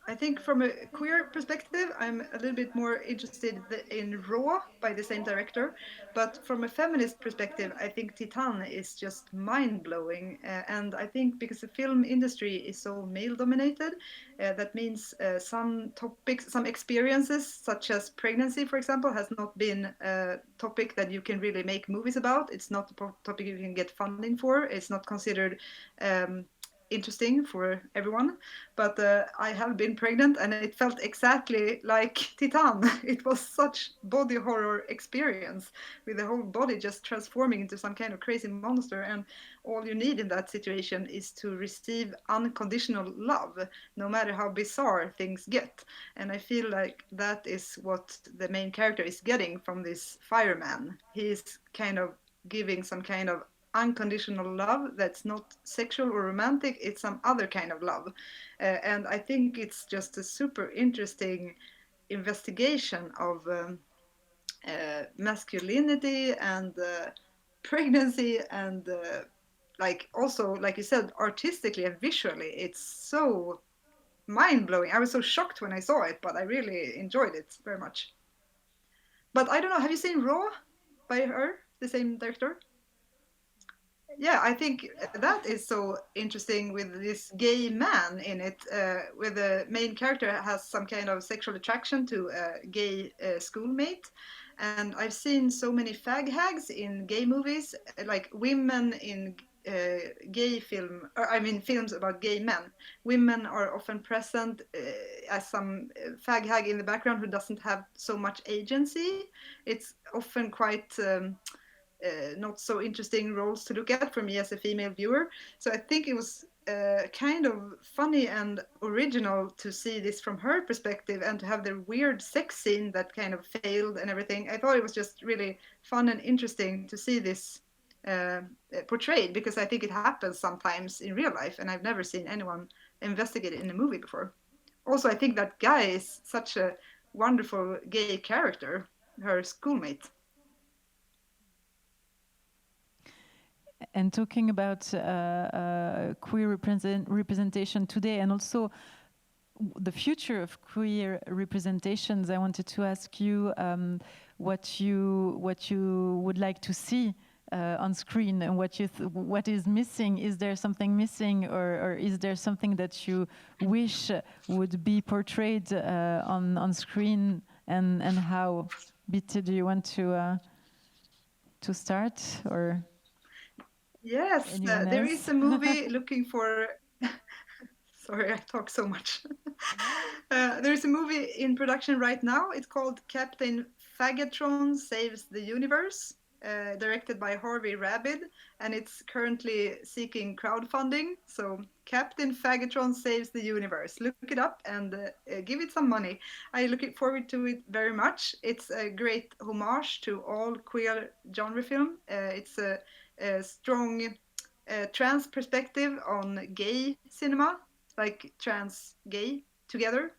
I think from a queer perspective, I'm a little bit more interested in Raw by the same director. But from a feminist perspective, I think Titan is just mind-blowing. And I think because the film industry is so male-dominated, that means some topics, some experiences, such as pregnancy, for example, has not been a topic that you can really make movies about. It's not a topic you can get funding for. It's not considered interesting for everyone, but I have been pregnant and it felt exactly like Titan. It was such body horror experience, with the whole body just transforming into some kind of crazy monster, and all you need in that situation is to receive unconditional love, no matter how bizarre things get. And I feel like that is what the main character is getting from this fireman. He's kind of giving some kind of unconditional love that's not sexual or romantic. It's some other kind of love, and I think it's just a super interesting investigation of masculinity and pregnancy, and like also, like you said, artistically and visually, it's so mind-blowing. I was so shocked when I saw it, but I really enjoyed it very much. But I don't know, have you seen Raw by her, the same director? Yeah, I think that is so interesting, with this gay man in it, where the main character has some kind of sexual attraction to a gay schoolmate. And I've seen so many fag hags in gay movies, like women in gay film, or I mean films about gay men. Women are often present as some fag hag in the background who doesn't have so much agency. It's often quite not so interesting roles to look at for me as a female viewer. So I think it was kind of funny and original to see this from her perspective, and to have the weird sex scene that kind of failed and everything. I thought it was just really fun and interesting to see this portrayed, because I think it happens sometimes in real life, and I've never seen anyone investigate it in a movie before. Also, I think that guy is such a wonderful gay character, her schoolmate. And talking about queer representation today, and also the future of queer representations, I wanted to ask you what you would like to see on screen, and what is missing. Is there something missing, or is there something that you wish would be portrayed on screen, and how Bitte, do you want to start, or? Yes, there is a movie looking for. Sorry, I talk so much. There is a movie in production right now. It's called Captain Fagatron Saves the Universe, directed by Harvey Rabid, and it's currently seeking crowdfunding. So Captain Fagatron Saves the Universe. Look it up and give it some money. I'm looking forward to it very much. It's a great homage to all queer genre film. It's a strong trans perspective on gay cinema, like trans gay together.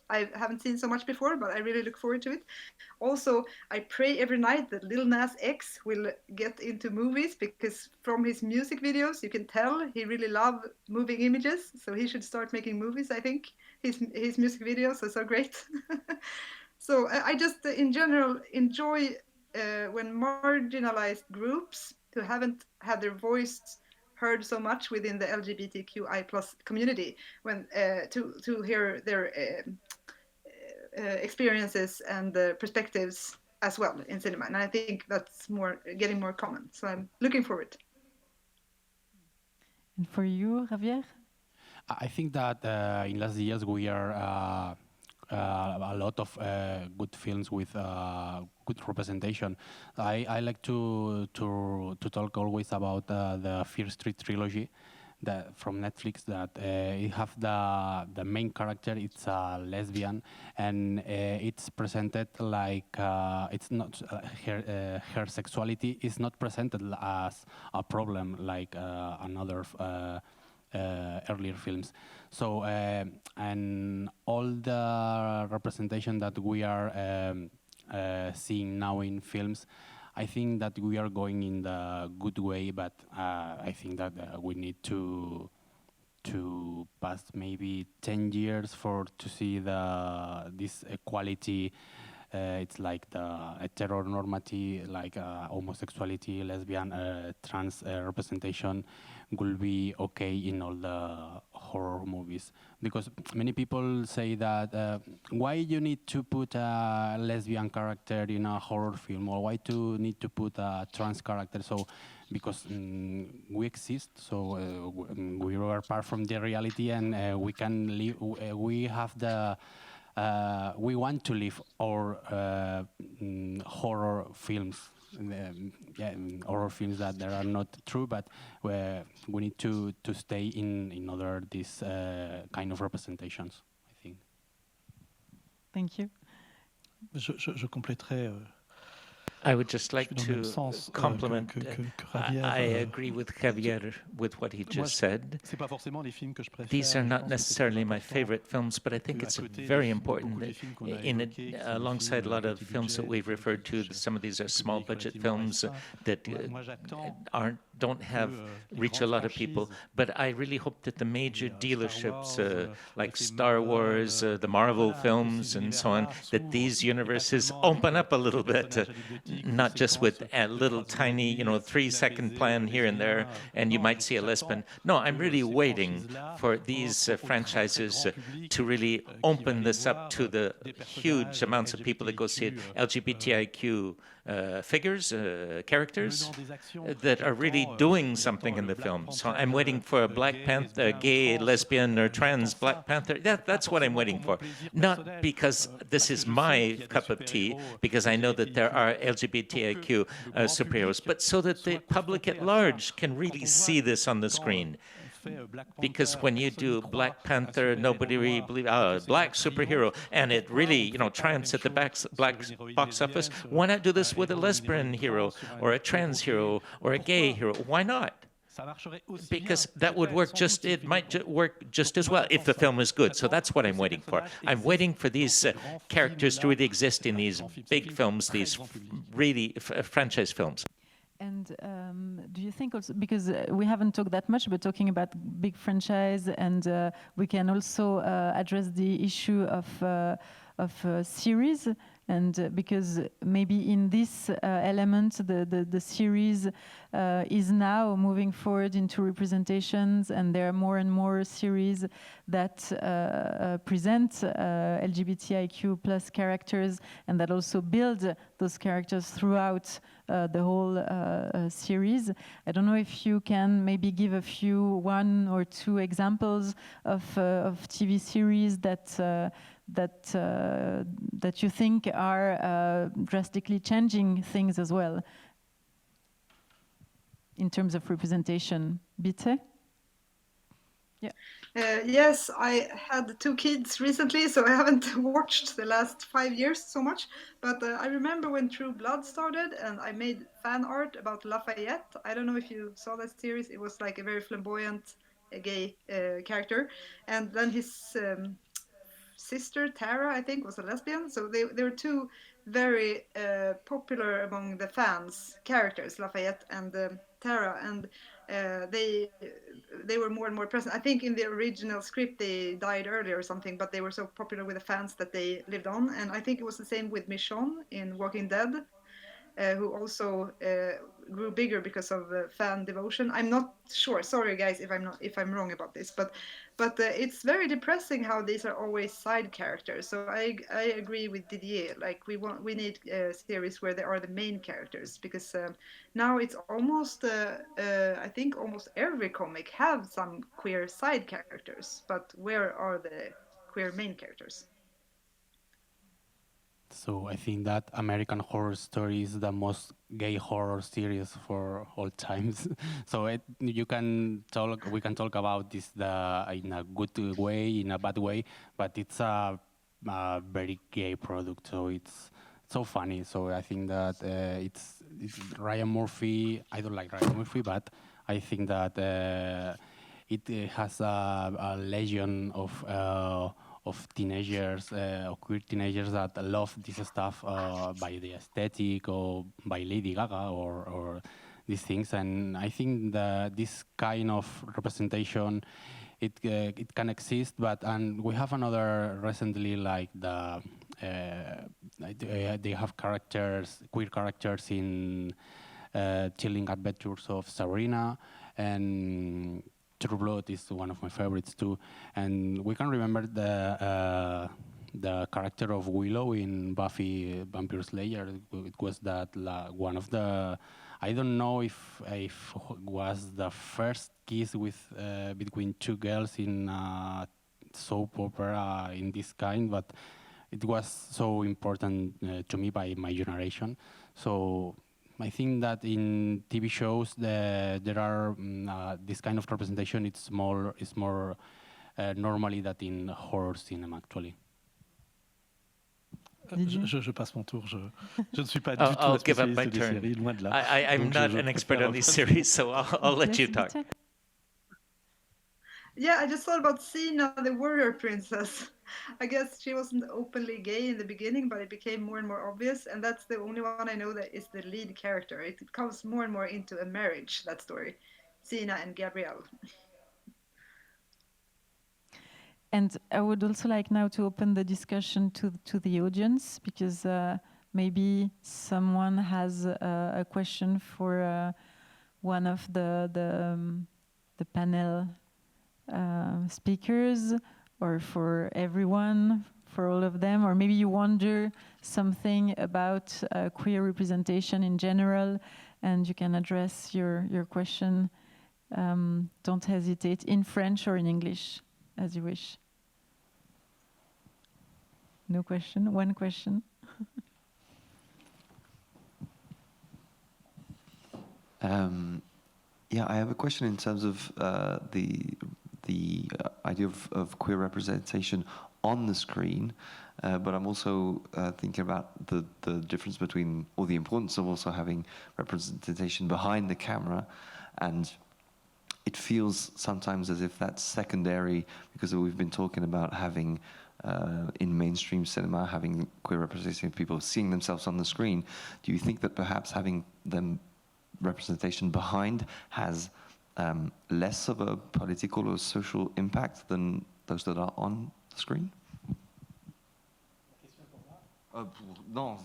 I haven't seen so much before, but I really look forward to it. Also, I pray every night that Lil Nas X will get into movies, because from his music videos you can tell he really loves moving images, so he should start making movies. I think his music videos are so great. So I just in general enjoy when marginalized groups who haven't had their voice heard so much within the LGBTQI+ community, when to hear their experiences and perspectives as well in cinema, and I think that's getting more common. So I'm looking forward. And for you, Javier? I think that in last years we are a lot of good films with good representation. I like to talk always about the Fear Street trilogy from Netflix, that it have the main character, it's a lesbian, and it's presented like it's not her sexuality is not presented as a problem like another earlier films. So and all the representation that we are seeing now in films, I think that we are going in the good way, but I think that we need to pass maybe 10 years to see this equality. It's like the heteronormative, like homosexuality, lesbian, trans representation will be okay in all the horror movies. Because many people say that why you need to put a lesbian character in a horror film, or why need to put a trans character? So because we exist, so we are part from the reality, and we can live. We have the. We want to live our horror films, horror films that are not true, but we need to stay in other this kind of representations, I think. Thank you. Je compléterai. I would just like to compliment. I agree with Javier with what he just said. These are not necessarily my favorite films, but I think it's very important that alongside a lot of films that we've referred to, some of these are small budget films that don't reach a lot of people. But I really hope that the major dealerships like Star Wars, the Marvel films, and so on, that these universes open up a little bit. Not just with a little tiny, 3-second plan here and there, and you might see a lesbian. No, I'm really waiting for these franchises to really open this up to the huge amounts of people that go see it. LGBTIQ figures, characters that are really doing something in the film. So I'm waiting for a Black Panther, gay, lesbian, or trans Black Panther. That's what I'm waiting for. Not because this is my cup of tea, because I know that there are LGBTIQ superheroes, but so that the public at large can really see this on the screen. Because when you do Black Panther, nobody really believes, black superhero, and it really, triumphs at the black box office. Why not do this with a lesbian hero, or a trans hero, or a gay hero? Why not? Because that would work it might work just as well if the film is good. So that's what I'm waiting for. I'm waiting for these characters to really exist in these big films, these really franchise films. And do you think also, because we haven't talked that much, but talking about big franchise, and we can also address the issue of series, and because maybe in this element the series is now moving forward into representations, and there are more and more series that present LGBTIQ plus characters, and that also build those characters throughout the whole series. I don't know if you can maybe give a few, 1 or 2 examples of TV series that you think are drastically changing things as well in terms of representation. Bitte? Yeah. Yes, I had 2 kids recently, so I haven't watched the last 5 years so much. But I remember when True Blood started, and I made fan art about Lafayette. I don't know if you saw that series. It was like a very flamboyant gay character. And then his sister, Tara, I think, was a lesbian. So they were 2 very popular among the fans characters, Lafayette and Tara. And they were more and more present. I think in the original script they died earlier or something, but they were so popular with the fans that they lived on. And I think it was the same with Michonne in Walking Dead, who also grew bigger because of fan devotion. I'm not sure. Sorry, guys, if I'm wrong about this, but it's very depressing how these are always side characters. So I agree with Didier. Like we need series where they are the main characters, because now it's almost I think almost every comic have some queer side characters. But where are the queer main characters? So I think that American Horror Story is the most gay horror series for all times. So we can talk about this in a good way, in a bad way, but it's a very gay product. So it's so funny. So I think that it's Ryan Murphy. I don't like Ryan Murphy, but I think that it has a legion of teenagers, or queer teenagers that love this stuff by the aesthetic or by Lady Gaga or these things. And I think that this kind of representation, it can exist, and we have another recently, like they have queer characters in Chilling Adventures of Sabrina, and True Blood is one of my favorites too. And we can remember the character of Willow in Buffy Vampire Slayer. It was that one of the, I don't know if was the first kiss between 2 girls in a soap opera in this kind, but it was so important to me by my generation. So I think that in TV shows there are this kind of representation. It's more normally that in horror cinema actually. Je passe mon tour. Je ne suis pas du tout un spécialiste des séries, loin de là. I'm not an expert on these series, so I'll let you talk. Yeah, I just thought about Xena, the warrior princess. I guess she wasn't openly gay in the beginning, but it became more and more obvious, and that's the only one I know that is the lead character. It comes more and more into a marriage, that story. Xena and Gabrielle. And I would also like now to open the discussion to the audience, because maybe someone has a question for one of the panel speakers, or for everyone, for all of them, or maybe you wonder something about queer representation in general, and you can address your question. Don't hesitate, in French or in English, as you wish. No question? One question? Yeah, I have a question in terms of the idea of queer representation on the screen, but I'm also thinking about the difference between, or the importance of also having representation behind the camera, and it feels sometimes as if that's secondary, because we've been talking about having in mainstream cinema, having queer representation of people seeing themselves on the screen. Do you think that perhaps having them representation behind has less of a political or social impact than those that are on the screen? Non.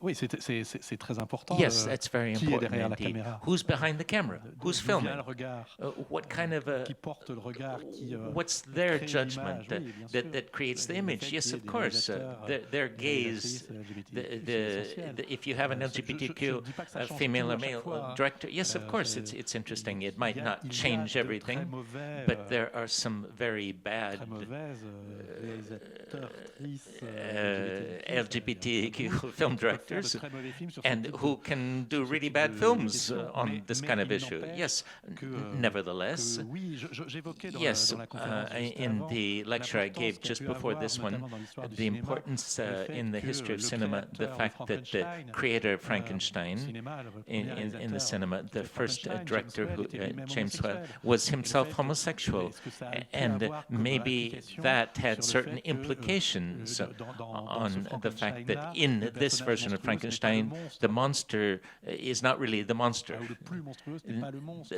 Oui, c'est très important. Yes, that's very qui est important derrière la indeed. caméra? Who's behind the camera? Who's filming? Le regard, What kind of a, qui porte le regard, qui what's their crée judgment l'image? Oui, bien sûr. that creates the Le image? fait Yes, qu'il y ait of des course. réalisateurs, Their gaze, LGBTIQ, c'est essentiel. if you have an Je LGBTQ dis pas que ça change female tout or à chaque male fois. director, yes, of course, it's interesting. It might not change everything, but there are some very bad LGBTQ film directors and who can do really bad films on this kind of issue. Yes, nevertheless, yes, in the lecture I gave just before this one, the importance in the history of cinema, the fact that the creator Frankenstein in the cinema, the first director, who, James Whale, was himself homosexual, and maybe that had certain implications on the fact that in this version of Frankenstein, the monster is not really the monster.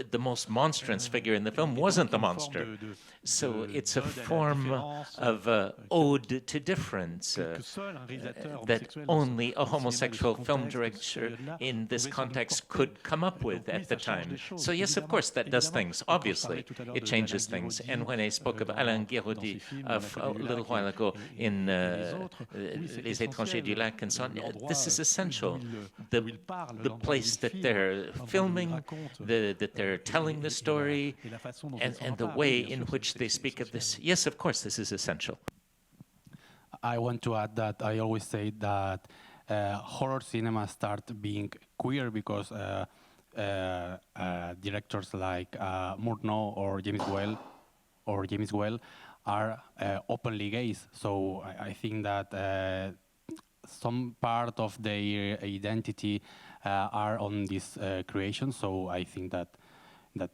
The most monstrous figure in the film wasn't the monster. So it's a form of ode to difference that only a homosexual film director in this context could come up with at the time. So yes, of course, that does things. Obviously, it changes things. And when I spoke of Alain Guiraudie a little while ago in Les Étrangers du Lac and so on, this is essential. The place that they're filming, that they're telling the story, and the way in which they speak of this. Yes, of course, this is essential. I want to add that I always say that horror cinema started being queer because directors like Murnau or James Whale are openly gay. So I think that some part of their identity are on this creation. So I think that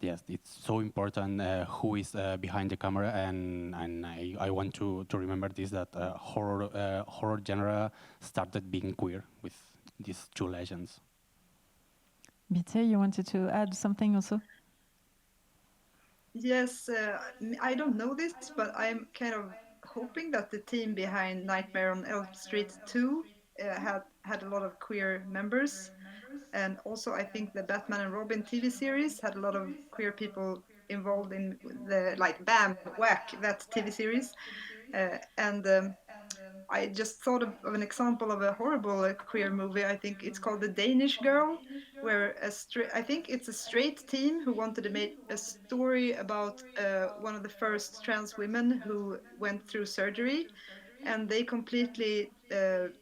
yes, it's so important who is behind the camera, and I want to remember this, that horror genre started being queer with these two legends. Bitte, you wanted to add something also? Yes, I don't know this, but I'm kind of hoping that the team behind Nightmare on Elm Street 2 had a lot of queer members. And also, I think the Batman and Robin TV series had a lot of queer people involved in the, like, Bam, Whack, that TV series. I just thought of an example of a horrible queer movie. I think it's called The Danish Girl, where I think it's a straight team who wanted to make a story about one of the first trans women who went through surgery. And they completely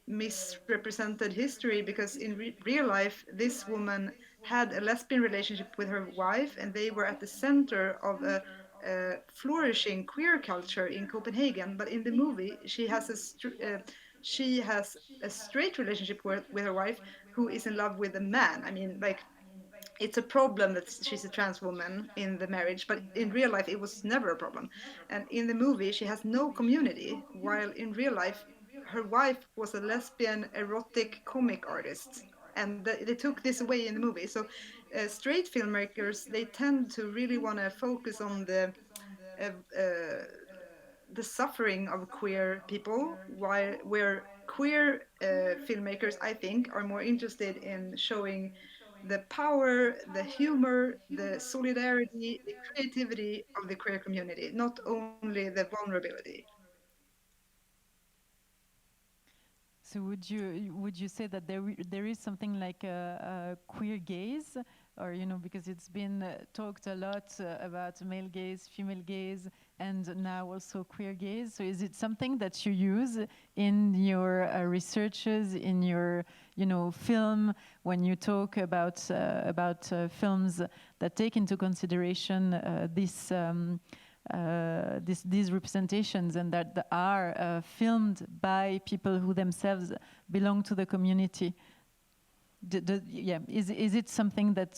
misrepresented history, because in real life, this woman had a lesbian relationship with her wife, and they were at the center of a flourishing queer culture in Copenhagen. But in the movie, she has a straight relationship with her wife, who is in love with a man. I mean, like, it's a problem that she's a trans woman in the marriage, but in real life, it was never a problem. And in the movie, she has no community, while in real life, her wife was a lesbian erotic comic artist. And they took this away in the movie. So straight filmmakers, they tend to really want to focus on the suffering of queer people, where queer filmmakers, I think, are more interested in showing the power, the humor, the solidarity, the creativity of the queer community, not only the vulnerability. So would you say that there is something like a queer gaze, or because it's been talked a lot about male gaze, female gaze, and now also queer gaze. So is it something that you use in your researches, in your film, when you talk about films that take into consideration these representations, and that are filmed by people who themselves belong to the community? Is it something that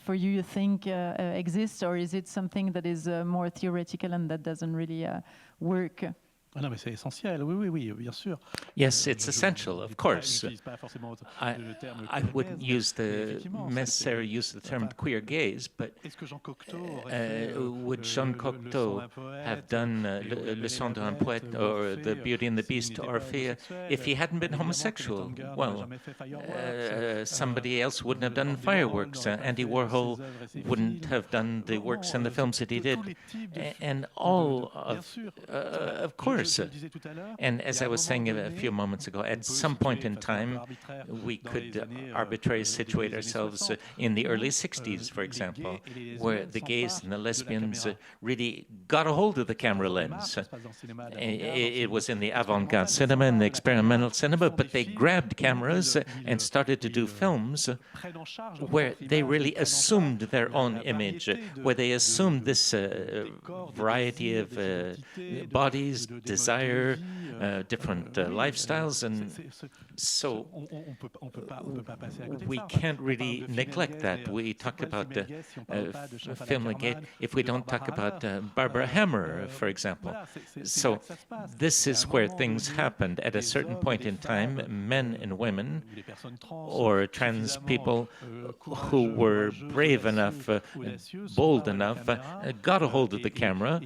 for you think exists, or is it something that is more theoretical and that doesn't really work Non, mais c'est essentiel, oui, oui, oui, bien sûr. Yes, it's essential, of course. I wouldn't use the necessary use of the term queer gaze, but would Jean Cocteau have done Le Son d'un Poète or The Beauty and the Beast or Orphée if he hadn't been homosexual? Well, somebody else wouldn't have done fireworks. Andy Warhol wouldn't have done the works and the films that he did. And all of course. And as I was saying a few moments ago, at some point in time, we could arbitrarily situate ourselves in the early 60s, for example, where the gays and the lesbians really got a hold of the camera lens. It was in the avant-garde cinema and the experimental cinema, but they grabbed cameras and started to do films where they really assumed their own image, where they assumed this variety of bodies, desire, different lifestyles, and so we can't really neglect that. We talk about film like it if we don't talk about Barbara Hammer, for example. So this is where things happened. At a certain point in time, men and women, or trans people who were brave enough, bold enough, got a hold of the camera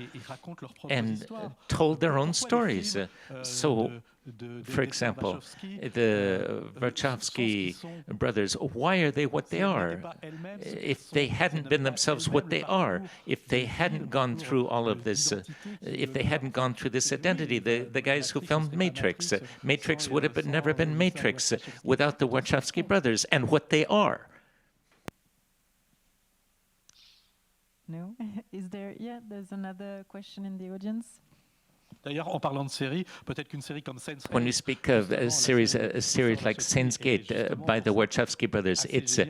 and told their own stories. So, for example, the Wachowski brothers, why are they what they are? If they hadn't been themselves what they are, if they hadn't gone through all of this, if they hadn't gone through this identity, the guys who filmed Matrix, Matrix would have never been Matrix without the Wachowski brothers and what they are. No? Is there, there's another question in the audience. D'ailleurs, en parlant de série, peut-être qu'une série comme Sense8. When we speak of a series like Sense8 by the Wachowski brothers, it's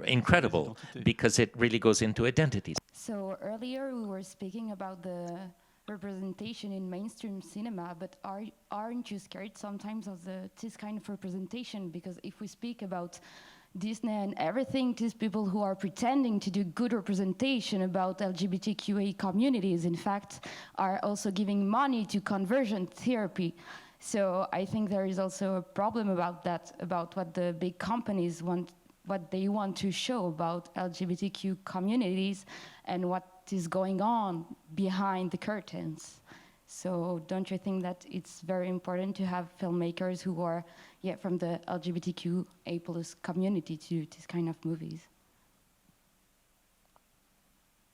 incredible because it really goes into identities. So earlier we were speaking about the representation in mainstream cinema, but aren't you scared sometimes of this kind of representation? Because if we speak about Disney and everything, these people who are pretending to do good representation about LGBTQA communities, in fact, are also giving money to conversion therapy. So I think there is also a problem about that, about what the big companies want, what they want to show about LGBTQ communities and what is going on behind the curtains. So don't you think that it's very important to have filmmakers who are from the LGBTQA+ community to do this kind of movies?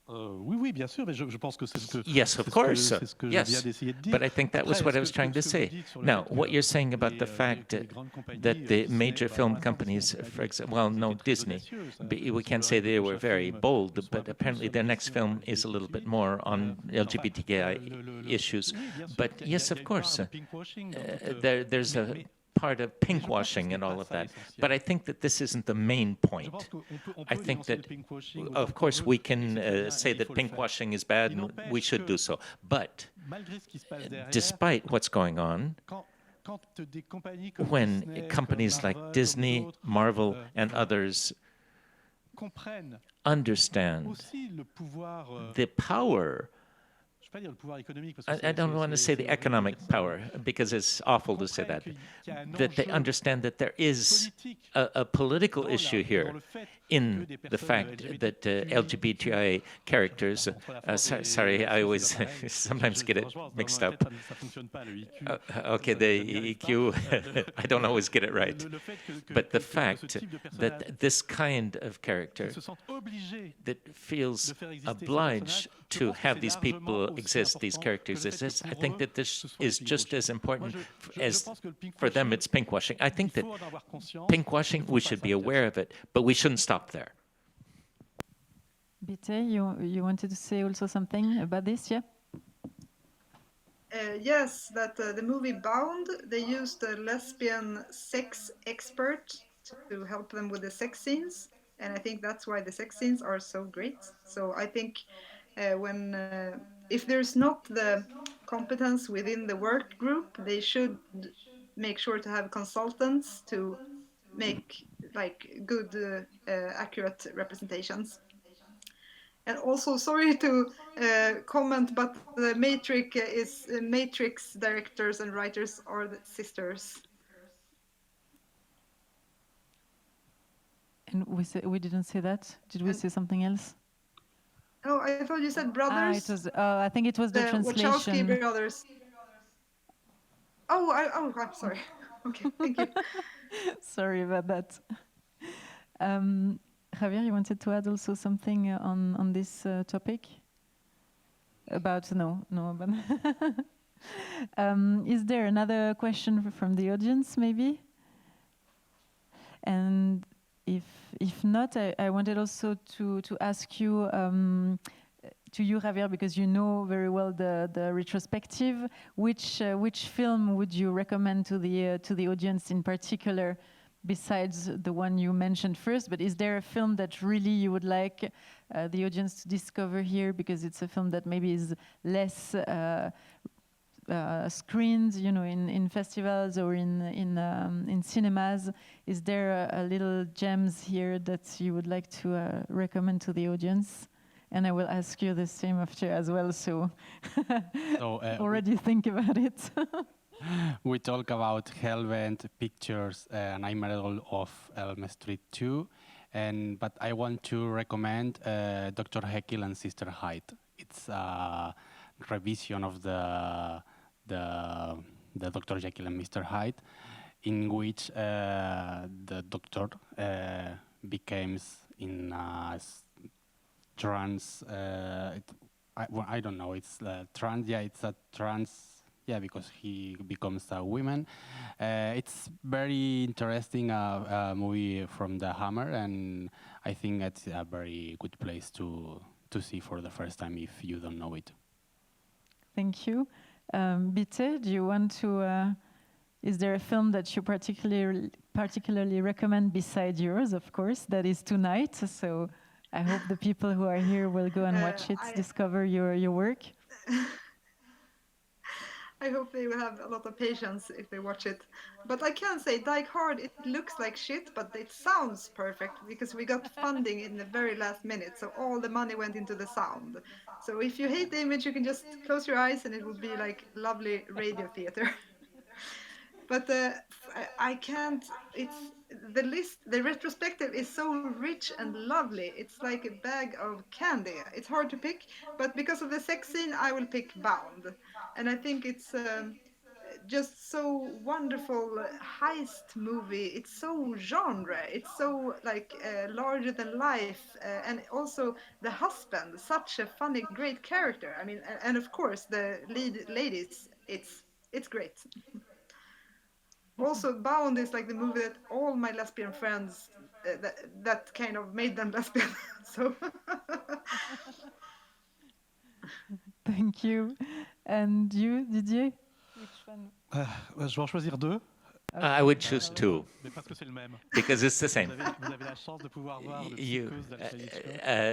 Oui, oui, bien sûr, mais je pense que c'est ce que yes, of course. Yes, but I think that was Après, what I was trying to say. Now, what you're saying about the fact that the major film companies, for example, well, no, Disney, we can't say they were very bold, but apparently their next film is a little bit more on LGBTQI issues. But yes, of course, there's a part of pinkwashing and all of that. But I think that this isn't the main point. I think that, of course, we can say that pinkwashing is bad and we should do so. But despite what's going on, when companies like Disney, Marvel, and others understand the power, I don't want to say the economic power, because it's awful to say that they understand that there is a political issue here in the fact that LGBTI characters, sorry, I always sometimes get it mixed up. Okay, the EQ, I don't always get it right. But the fact that this kind of character that feels obliged to have these people exist, these characters exist, I think that this is just as important as for them it's pinkwashing. I think that pinkwashing, we should be aware of it, but we shouldn't stop there. Bitte, you wanted to say also something about this, yeah? Yes, that the movie Bound, they used a lesbian sex expert to help them with the sex scenes, and I think that's why the sex scenes are so great. So I think if there's not the competence within the work group, they should make sure to have consultants to make like good, accurate representations. And also, sorry to comment, but the Matrix directors and writers are the sisters. And we didn't say that. Did we say something else? Oh, I thought you said brothers. It was. I think it was the translation. Wachowski brothers. I'm sorry. Okay, thank you. Sorry about that. Javier, you wanted to add also something on this topic? But is there another question from the audience, maybe? And if not, I wanted also to ask you, to you, Javier, because you know very well the retrospective. Which film would you recommend to the audience in particular, besides the one you mentioned first? But is there a film that really you would like the audience to discover here, because it's a film that maybe is less screened, in festivals or in cinemas? Is there a little gems here that you would like to recommend to the audience? And I will ask you the same after as well, so already think about it. We talk about Hellbent Pictures, Nightmare of Elm Street 2, but I want to recommend Dr. Jekyll and Sister Hyde. It's a revision of the Dr. Jekyll and Mr. Hyde, in which the doctor becomes in a trans. I don't know. It's trans. Yeah, it's a trans. Yeah, because he becomes a woman. It's very interesting movie from the Hammer, and I think it's a very good place to see for the first time if you don't know it. Thank you. Bitte, do you want to? Is there a film that you particularly recommend beside yours, of course? That is tonight. So I hope the people who are here will go and watch it, discover your work. I hope they will have a lot of patience if they watch it. But I can say, Die Hard, it looks like shit, but it sounds perfect because we got funding in the very last minute. So all the money went into the sound. So if you hate the image, you can just close your eyes and it will be like lovely radio theater. But I can't, the retrospective is so rich and lovely. It's like a bag of candy. It's hard to pick, but because of the sex scene, I will pick Bound. And I think it's just so wonderful heist movie. It's so genre. It's so like larger than life. And also the husband, such a funny, great character. I mean, and of course the lead ladies, it's great. Also, Bound is like the movie that all my lesbian friends, that kind of made them lesbian. So. Thank you. And you, Didier? Which one? Je vais en choisir deux. I would choose two, because it's the same.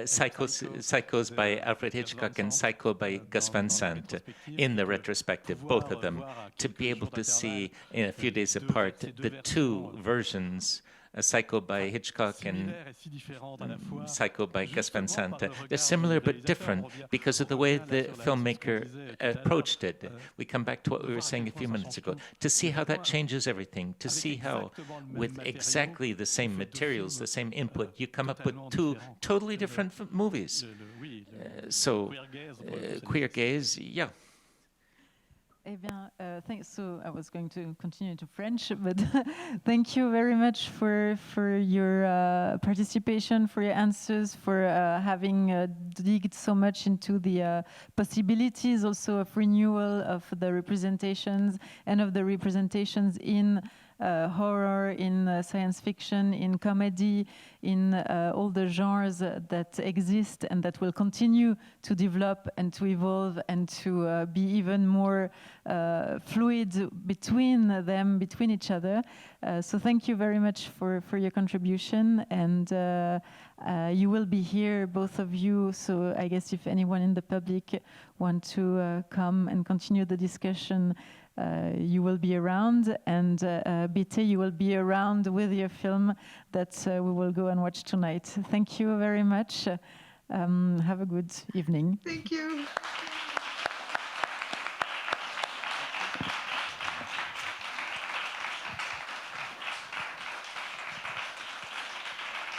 Psychos by Alfred Hitchcock and Psycho by Gus Van Sant in the retrospective, both of them, to be able to see in a few days apart the two versions, Psycho by Hitchcock and Psycho by Gus Van Sant. They're similar but different because of the way the filmmaker approached it. We come back to what we were saying a few minutes ago, to see how that changes everything, to see how with exactly the same materials, the same input, you come up with two totally different movies. So, queer gaze, yeah. Eh bien, thanks. So I was going to continue to French, but thank you very much for your participation, for your answers, for having digged so much into the possibilities also of renewal of the representations and of the representations in horror, in science fiction, in comedy, in all the genres that exist and that will continue to develop and to evolve and to be even more fluid between them, between each other. So thank you very much for your contribution, and you will be here, both of you, so I guess if anyone in the public want to come and continue the discussion, you will be around, and Bitte, you will be around with your film that we will go and watch tonight. Thank you very much. Have a good evening. Thank you.